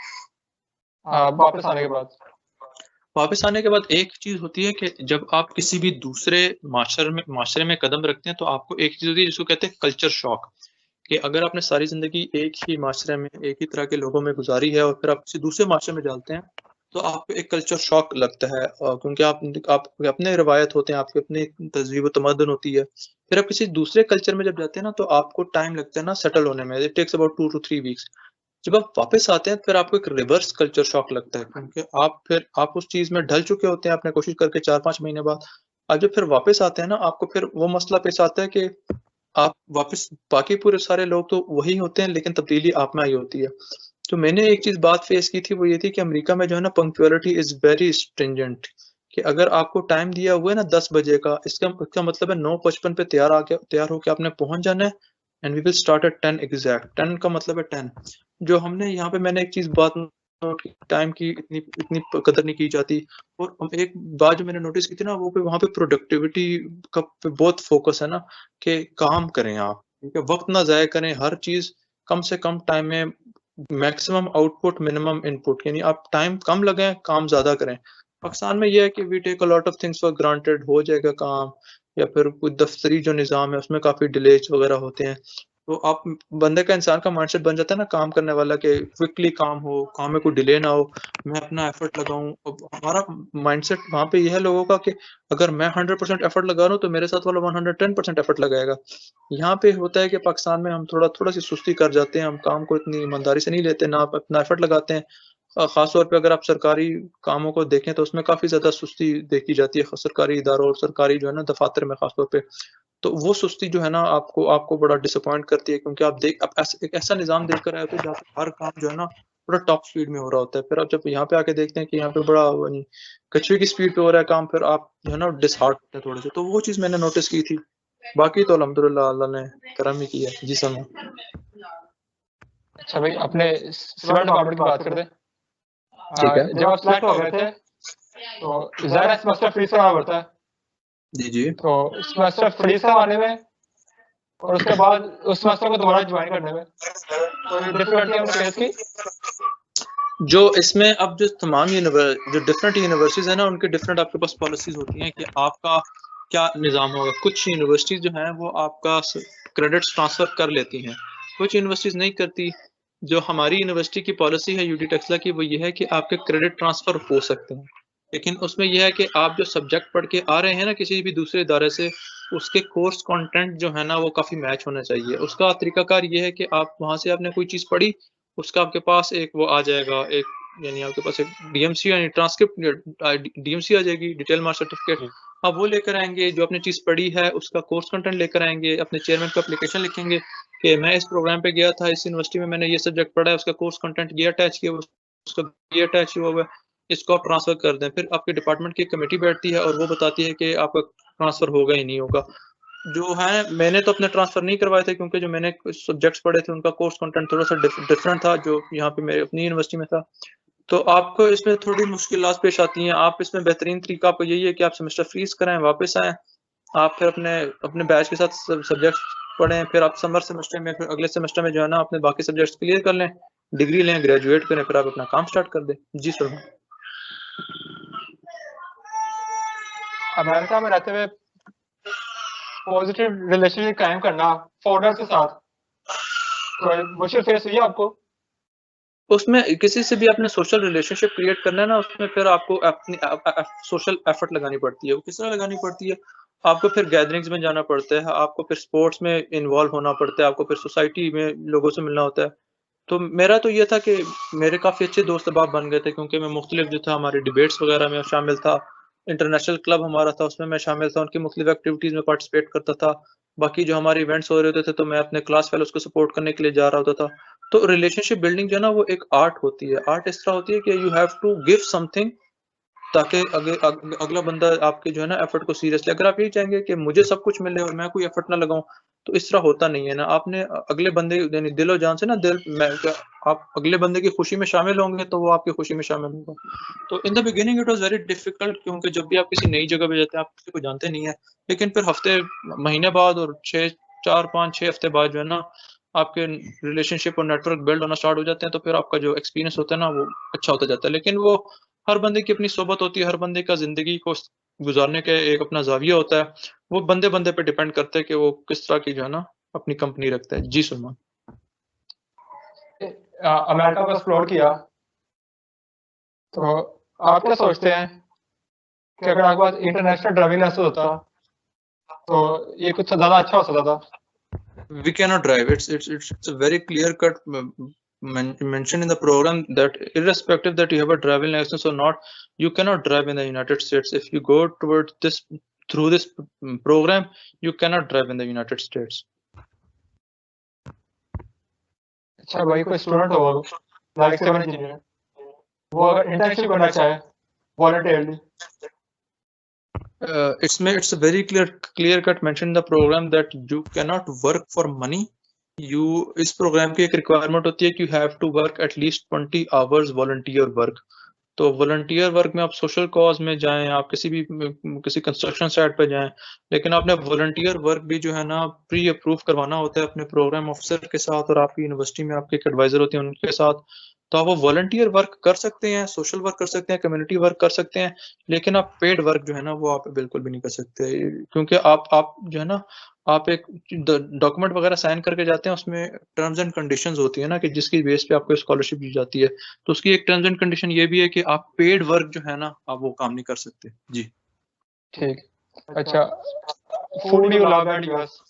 वापस आने के बाद? वापस आने के बाद एक चीज़ होती है कि जब आप किसी भी दूसरे माशरे में कदम रखते हैं, तो आपको एक चीज़ होती है जिसको कहते हैं कल्चर शॉक। कि अगर आपने सारी ज़िंदगी एक ही माशरे में, एक ही तरह के लोगों में गुज़ारी है और फिर आप किसी दूसरे माशरे में जाते हैं, तो आपको एक कल्चर शॉक लगता है क्योंकि आपके अपने रवायत होते हैं, आपकी अपनी तहज़ीब व तमद्दुन होती है। फिर आप किसी दूसरे कल्चर में जब जाते हैं ना, तो आपको टाइम लगता है ना सेटल होने में। It takes about 2 to 3 weeks. जब आप वापस आते हैं, फिर आपको एक रिवर्स कल्चर शॉक लगता है क्योंकि आप उस चीज़ में ढल चुके होते हैं, आपने कोशिश करके 4-5 महीने बाद। आप जब फिर वापस आते हैं ना, आपको फिर वो मसला पेश आता है कि आप वापस बाकी पूरे सारे लोग तो वही होते हैं, लेकिन तब्दीली आप में आई होती है। तो मैंने एक चीज़ बात फेस की थी, वो ये थी कि अमेरिका में जो है ना पंक्चुअलिटी इज़ वेरी स्ट्रिंजेंट कि अगर आपको टाइम दिया हुआ है ना 10 बजे का, इसका मतलब है 9:55 पे तैयार होके आपने पहुँच जाना है and we will start at 10 exact. 10 का मतलब है 10। जो हमने यहाँ पे, मैंने एक चीज बात नोट की, टाइम की इतनी इतनी कदर नहीं की जाती। और एक बात जो मैंने नोटिस की थी ना, वो पे वहाँ पे प्रोडक्टिविटी का पे बहुत फोकस है ना, कि काम करें आप, ठीक है, वक्त ना जाया करें, हर चीज कम से कम टाइम में, मैक्सिमम आउटपुट मिनिमम इनपुट, यानी आप टाइम कम लगाएं, काम ज्यादा करें। पाकिस्तान में यह है कि we take a lot of things for granted, हो जाएगा काम, या फिर कोई दफ्तरी जो निज़ाम है उसमें काफ़ी डिलेज वगैरह होते हैं। तो आप, बंदे का, इंसान का माइंडसेट बन जाता है ना काम करने वाला, कि क्विकली काम हो, काम में कोई डिले ना हो, मैं अपना एफर्ट लगाऊं। अब हमारा माइंडसेट वहाँ पे यह है लोगों का कि अगर मैं 100% एफर्ट लगा रहा हूँ तो मेरे साथ वाला 110% एफर्ट लगाएगा। यहाँ पे होता है कि पाकिस्तान में हम थोड़ा सी सुस्ती कर जाते हैं, हम काम को इतनी ईमानदारी से नहीं लेते, ना अपना एफर्ट लगाते हैं। खास तौर पे अगर आप सरकारी कामों को देखें तो उसमें काफ़ी ज़्यादा सुस्ती देखी जाती है, सरकारी इदारों और सरकारी जो है ना दफातर में खास तौर पे। तो वो सुस्ती जो है ना आपको आपको बड़ा डिसअपॉइंट करती है, क्योंकि आप एक ऐसा निज़ाम देख कर आए हो जहाँ पे हर काम जो है ना बड़ा टॉप स्पीड में हो रहा होता है। फिर आप जब यहाँ पे आके देखते हैं कि यहाँ पे बड़ा कछुए की स्पीड पे हो रहा है काम, फिर आप जो है ना डिसहार्ट होते हैं थोड़े से। तो वो चीज़ मैंने नोटिस की थी। बाकी तो अल्हम्दुलिल्लाह अल्लाह ने करम ही किया। जी सर। अच्छा भाई, अपने सिविल डिपार्टमेंट की बात करते हैं। ठीक है। जब आप सिलेक्ट हो गए थे तो ज़ाहिर है सेमेस्टर फीस का पड़ता है, जी जी। तो सेमेस्टर फीस करवाने में और उसके बाद उस सेमेस्टर को दोबारा ज्वाइन करने में कोई डिफिकल्टी आपने फेस की? जो इसमें अब जो तमाम जो डिफरेंट यूनिवर्सिटीज़ हैं ना, उनके डिफरेंट आपके पास पॉलिसीज़ होती हैं कि आपका क्या निज़ाम होगा। कुछ यूनिवर्सिटीज़ जो हैं वो आपका क्रेडिट्स ट्रांसफ़र कर लेती हैं, कुछ यूनिवर्सिटीज़ नहीं करती। जो हमारी यूनिवर्सिटी की पॉलिसी है यूडी टेक्सला की, वो ये है कि आपके क्रेडिट ट्रांसफ़र हो सकते हैं, लेकिन उसमें यह है कि आप जो सब्जेक्ट पढ़ के आ रहे हैं ना किसी भी दूसरे इदारे से, उसके कोर्स कंटेंट जो है ना वो काफ़ी मैच होना चाहिए। उसका तरीकाकार ये है कि आप वहाँ से आपने कोई चीज़ पढ़ी, उसका आपके पास एक वो आ जाएगा, एक, यानी आपके पास एक डीएमसी यानी ट्रांसक्रिप्ट, डीएमसी आ जाएगी, डिटेल मार्क्स सर्टिफिकेट। आप वो लेकर आएँगे, जो आपने चीज़ पढ़ी है उसका कोर्स कंटेंट लेकर आएँगे, अपने चेयरमैन को एप्लीकेशन लिखेंगे कि मैं इस प्रोग्राम पे गया था, इस यूनिवर्सिटी में मैंने ये सब्जेक्ट पढ़ा है, उसका कोर्स कंटेंट ये अटैच किया, उसका ये अटैच हुआ हुआ है, इसको आप ट्रांसफ़र कर दें। फिर आपके डिपार्टमेंट की कमेटी बैठती है और वो बताती है कि आपका ट्रांसफ़र होगा या नहीं होगा। जो है, मैंने तो अपने ट्रांसफ़र नहीं करवाए थे, क्योंकि जो मैंने सब्जेक्ट्स पढ़े थे उनका कोर्स कंटेंट थोड़ा-सा डिफरेंट था, जो यहाँ पे मेरे अपनी यूनिवर्सिटी में था। तो आपको इसमें थोड़ी मुश्किलात पेश आती हैं। आप इसमें बेहतरीन तरीका आपका यही है कि आप सेमेस्टर फ्रीज़ कराएँ, वापस आएँ। आप फिर अपने अपने बैच के साथ सब्जेक्ट्स पढ़ें, फिर आप समर सेमेस्टर में, फिर अगले सेमेस्टर में जो है ना अपने बाकी सब्जेक्ट्स क्लियर कर लें, डिग्री लें, ग्रेजुएट करें, फिर आप अपना काम स्टार्ट कर दें। जी सर। अमेरिका में रहते हुए पॉजिटिव रिलेशनशिप कायम करना फॉरेनर्स के साथ, कोई मुश्किल फेस हुई है आपको? उसमें किसी से भी आपने सोशल रिलेशनशिप क्रिएट करना है ना, उसमें फिर आपको अपनी सोशल एफर्ट लगानी पड़ती है। वो किस तरह लगानी पड़ती है? आपको फिर गैदरिंग्स में जाना पड़ता है, आपको फिर स्पोर्ट्स में इन्वॉल्व होना पड़ता है, आपको फिर सोसाइटी में लोगों से मिलना होता है। तो मेरा तो ये था कि मेरे काफ़ी अच्छे दोस्त अहबाब बन गए थे, क्योंकि मैं मुख्तलिफ जो था हमारी डिबेट्स वगैरह में शामिल था। इंटरनेशनल क्लब हमारा था, उसमें मैं शामिल था, उनकी मुख्तलिफ एक्टिविटीज़ में पार्टिसिपेट करता था। बाकी जो हमारे इवेंट्स हो रहे होते थे तो मैं अपने क्लास फेलोज़ को सपोर्ट करने के लिए जा रहा होता था। तो रिलेशनशिप बिल्डिंग जो है ना वो एक आर्ट होती है। आर्ट इस तरह होती है कि you have to give something, ताकि अगला बंदा आपके जो है ना एफर्ट को सीरियसली, अगर आप यही चाहेंगे कि मुझे सब कुछ मिले और मैं कोई एफर्ट ना लगाऊं, तो इस तरह होता नहीं है ना। आपने अगले बंदे यानी दिलो जान से ना, आप अगले बंदे की खुशी में शामिल होंगे तो वो आपकी खुशी में शामिल होगा। तो in the beginning it was very difficult, क्योंकि जब भी आप किसी नई जगह पे जाते हैं आप किसी को जानते नहीं है, लेकिन फिर हफ्ते महीने बाद और 4 5 6 हफ्ते बाद जो है ना आपके रिलेशनशिप और नेटवर्क बिल्ड होना स्टार्ट हो जाते हैं, तो फिर आपका जो एक्सपीरियंस होता है ना वो अच्छा होता जाता है। लेकिन वो हर बंदे की अपनी सोबत होती है, हर बंदे का ज़िंदगी को गुज़ारने का एक अपना ज़ाविया होता है। वो बंदे-बंदे पे डिपेंड करता है कि वो किस तरह की जो है ना अपनी कंपनी रखता है। जी सलमान। अमेरिका को एक्सप्लोर किया, तो आप क्या सोचते हैं कि अगर आपके पास इंटरनेशनल ड्राइविंग लाइसेंस होता तो ये कुछ ज़्यादा अच्छा हो सकता था? We cannot drive. It's a very clear cut mention in the program that irrespective that you have a driving license or not, you cannot drive in the United States. If you go towards this through this program, you cannot drive in the United States. अच्छा भाई, कोई student हो like civil engineer, वो अगर internship करना चाहे voluntarily, it's a very clear cut mention in the program that you cannot work for money, इस programme की एक रिक्वायरमेंट होती है कि you have to work at least 20 hours volunteer work. तो वॉलंटियर वर्क में आप सोशल कॉज में जाएं, आप किसी कंस्ट्रक्शन साइट पे जाएं, लेकिन आपने वॉलंटियर वर्क भी जो है ना प्री अप्रूव करवाना होता है अपने प्रोग्राम ऑफिसर के साथ, और आपकी यूनिवर्सिटी में आपके एक एडवाइजर होते हैं उनके साथ। तो आप वो वॉलंटियर वर्क कर सकते हैं, सोशल वर्क कर सकते हैं, कम्युनिटी वर्क कर सकते हैं, लेकिन आप पेड वर्क जो है ना वो आप बिल्कुल भी नहीं कर सकते, क्योंकि आप जो है ना आप एक डॉक्यूमेंट वगैरह साइन करके जाते हैं, उसमें टर्म्स एंड कंडीशंस होती है ना कि जिसकी बेस पे आपको स्कॉलरशिप दी जाती है। तो उसकी एक टर्म्स एंड कंडीशन ये भी है कि आप पेड वर्क जो है ना आप वो काम नहीं कर सकते। जी ठीक। अच्छा, food you love at US?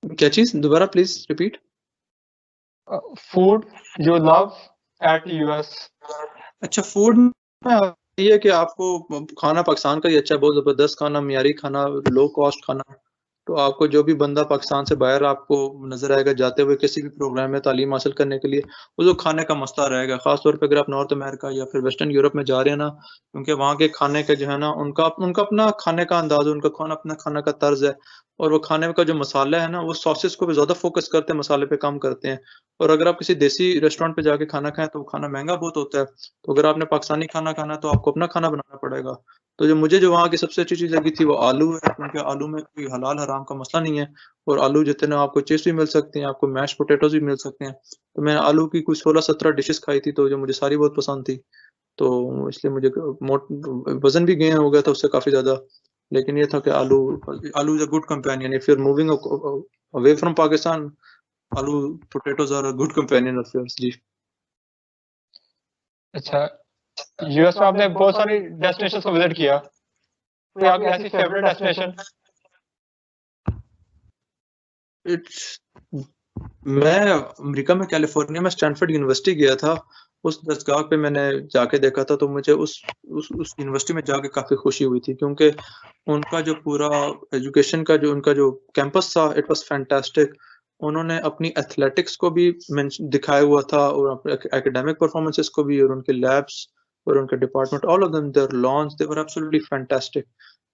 क्या चीज, दोबारा please repeat. Food you love at US? अच्छा, फूड में ये है कि आपको खाना पाकिस्तान का ही अच्छा, बहुत जबरदस्त खाना, मियारी खाना, लो कॉस्ट खाना। तो आपको जो भी बंदा पाकिस्तान से बाहर आपको नजर आएगा जाते हुए किसी भी प्रोग्राम में तालीम हासिल करने के लिए, वो जो खाने का मसला रहेगा, खासतौर पे अगर आप नॉर्थ अमेरिका या फिर वेस्टर्न यूरोप में जा रहे हैं ना, क्योंकि वहाँ के खाने का जो है ना उनका उनका अपना खाने का अंदाज, उनका खाना अपना खाने का तर्ज है। और वो खाने का जो मसाला है ना वो सॉसेस को भी ज्यादा फोकस करते हैं, मसाले पे कम करते हैं। और अगर आप किसी देसी रेस्टोरेंट पे जाके खाना खाएं तो वो खाना महंगा बहुत होता है। तो अगर आपने पाकिस्तानी खाना खाना है तो आपको अपना खाना बनाना पड़ेगा। तो जो वहाँ की सबसे अच्छी चीज़ लगी थी वो आलू है, क्योंकि आलू में कोई हलाल हराम का मसला नहीं है। और आलू जितने आपको चिप्स भी मिल सकते हैं, आपको मैश पोटैटोज भी मिल सकते हैं। तो मैंने आलू की कुछ 16-17 डिशेस खाई थी, तो जो मुझे सारी बहुत पसंद थी। तो इसलिए मुझे मोट वजन भी गेन हो गया था उससे काफ़ी ज़्यादा। लेकिन ये था कि aloo aloo is a good companion if you are moving away from Pakistan. Aloo potatoes are a good companion of yours. जी अच्छा, यूएस में आपने बहुत सारी डेस्टिनेशन को विजिट किया, कोई आपकी ऐसी फेवरेट डेस्टिनेशन? इट्स मैं अमेरिका में कैलिफोर्निया में स्टैनफोर्ड यूनिवर्सिटी गया था। उस दरसगाह पे मैंने जाके देखा था, तो मुझे उस यूनिवर्सिटी में जाके काफ़ी खुशी हुई थी, क्योंकि उनका जो पूरा एजुकेशन का जो उनका जो कैंपस था इट वाज फैंटास्टिक। उन्होंने अपनी एथलेटिक्स को भी दिखाया हुआ था, और एकेडमिक परफॉर्मेंसेस को भी, और उनके लैब्स और उनके department, all of them, their lawns, they were absolutely fantastic.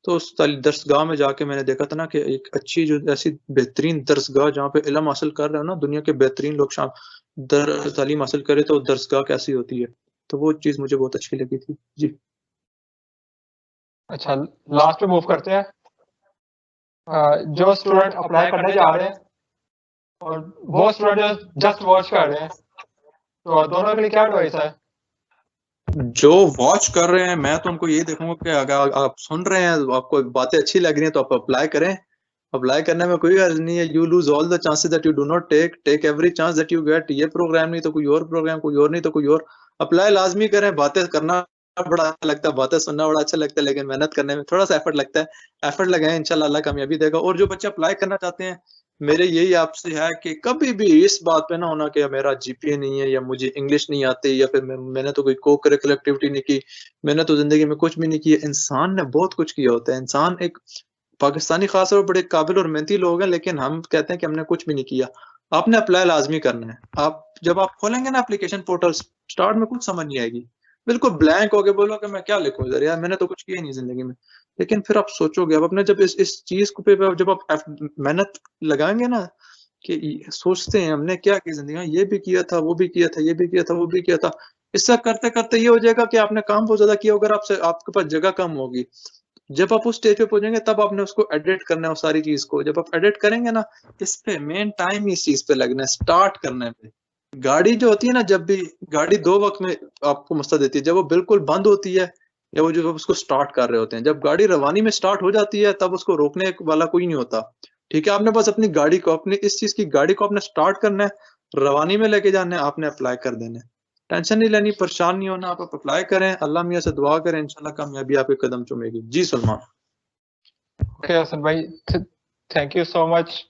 तो उस दरसगाह में जाके मैंने देखा था ना कि एक अच्छी जो ऐसी बेहतरीन दरसगाह जहाँ पे इल्म हासिल कर रहे हो ना दुनिया के बेहतरीन लोग तालीम हासिल करे, तो दरसगाह कैसी होती है। तो वो चीज़ मुझे बहुत अच्छी लगी थी। जी अच्छा, लास्ट पे मूव करते हैं। जो स्टूडेंट अप्लाई करने जा रहे हैं और वो स्टूडेंट जो जस्ट वॉच कर रहे हैं, तो दोनों के लिए क्या एडवाइस है? जो वॉच कर रहे हैं मैं तो उनको यही देखूंगा कि अगर आप सुन रहे हैं, आपको बातें अच्छी लग रही हैं, तो आप अप्लाई करें। अप्लाई करने में कोई हर्ज नहीं है। You lose all the chances that you do not take every chance that you get. ये प्रोग्राम नहीं तो कोई और प्रोग्राम, कोई और नहीं तो कोई और। अप्लाई लाजमी करें। बातें करना बड़ा अच्छा लगता है, बातें सुनना बड़ा अच्छा लगता है, लेकिन मेहनत करने में थोड़ा सा एफर्ट लगता है। एफर्ट लगाएं, इंशाल्लाह अल्लाह कामयाबी देगा। और जो बच्चे अप्लाई करना चाहते हैं, मेरे यही आपसे है कि कभी भी इस बात पे ना होना कि मेरा जीपीए नहीं है, या मुझे इंग्लिश नहीं आती, या फिर मैंने तो कोई को करिकुलर एक्टिविटी नहीं की, मैंने तो जिंदगी में कुछ भी नहीं किया। इंसान ने बहुत कुछ किया होता है। इंसान एक पाकिस्तानी खास और बड़े काबिल और मेहनती लोग हैं, लेकिन हम कहते हैं कि हमने कुछ भी नहीं किया। आपने अप्लाई लाजमी करना है। आप जब आप खोलेंगे ना एप्लीकेशन पोर्टल, स्टार्ट में कुछ समझ नहीं आएगी, बिल्कुल ब्लैंक होके बोलो कि मैं क्या लिखूं इधर, यार मैंने तो कुछ किया ही नहीं जिंदगी में। लेकिन फिर आप सोचोगे, अब अपने जब इस चीज को पे जब आप मेहनत लगाएंगे ना, कि सोचते हैं हमने क्या किया जिंदगी में, ये भी किया था, वो भी किया था, ये भी किया था, वो भी किया था। इससे करते करते ये हो जाएगा कि आपने काम बहुत ज्यादा किया, अगर आपसे आपके पास जगह कम होगी। जब आप उस स्टेज पे पहुंचेंगे तब आपने उसको एडिट करना है, उस सारी चीज को जब आप एडिट करेंगे ना, इस पे मेन टाइम इस चीज पे लगना है, स्टार्ट करने पे। गाड़ी जो होती है ना, जब भी गाड़ी दो वक्त में आपको मसला देती है, जब वो बिल्कुल बंद होती है, या वो जो उसको स्टार्ट कर रहे होते हैं। जब गाड़ी रवानी में स्टार्ट हो जाती है तब उसको रोकने वाला कोई नहीं होता। ठीक है, आपने बस अपनी गाड़ी को, अपनी इस चीज की गाड़ी को आपने स्टार्ट करना है, रवानी में लेके जाना है, आपने अप्लाई कर देना है। टेंशन नहीं लेनी, परेशान नहीं होना, आप अप्लाई करें, अल्लाह मियाँ से दुआ करें, इंशाल्लाह कामयाबी आपके कदम चूमेगी। जी सलमान। ओके हसन भाई, thank you so much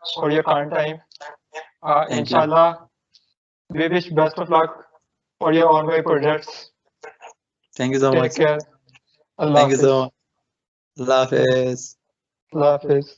for your kind time. Thank you. इंशाल्लाह we wish best of luck for your ongoing projects. Thank you so Take much. care. Allah thank you so Hafiz. Much. Allah Hafiz. Allah Hafiz.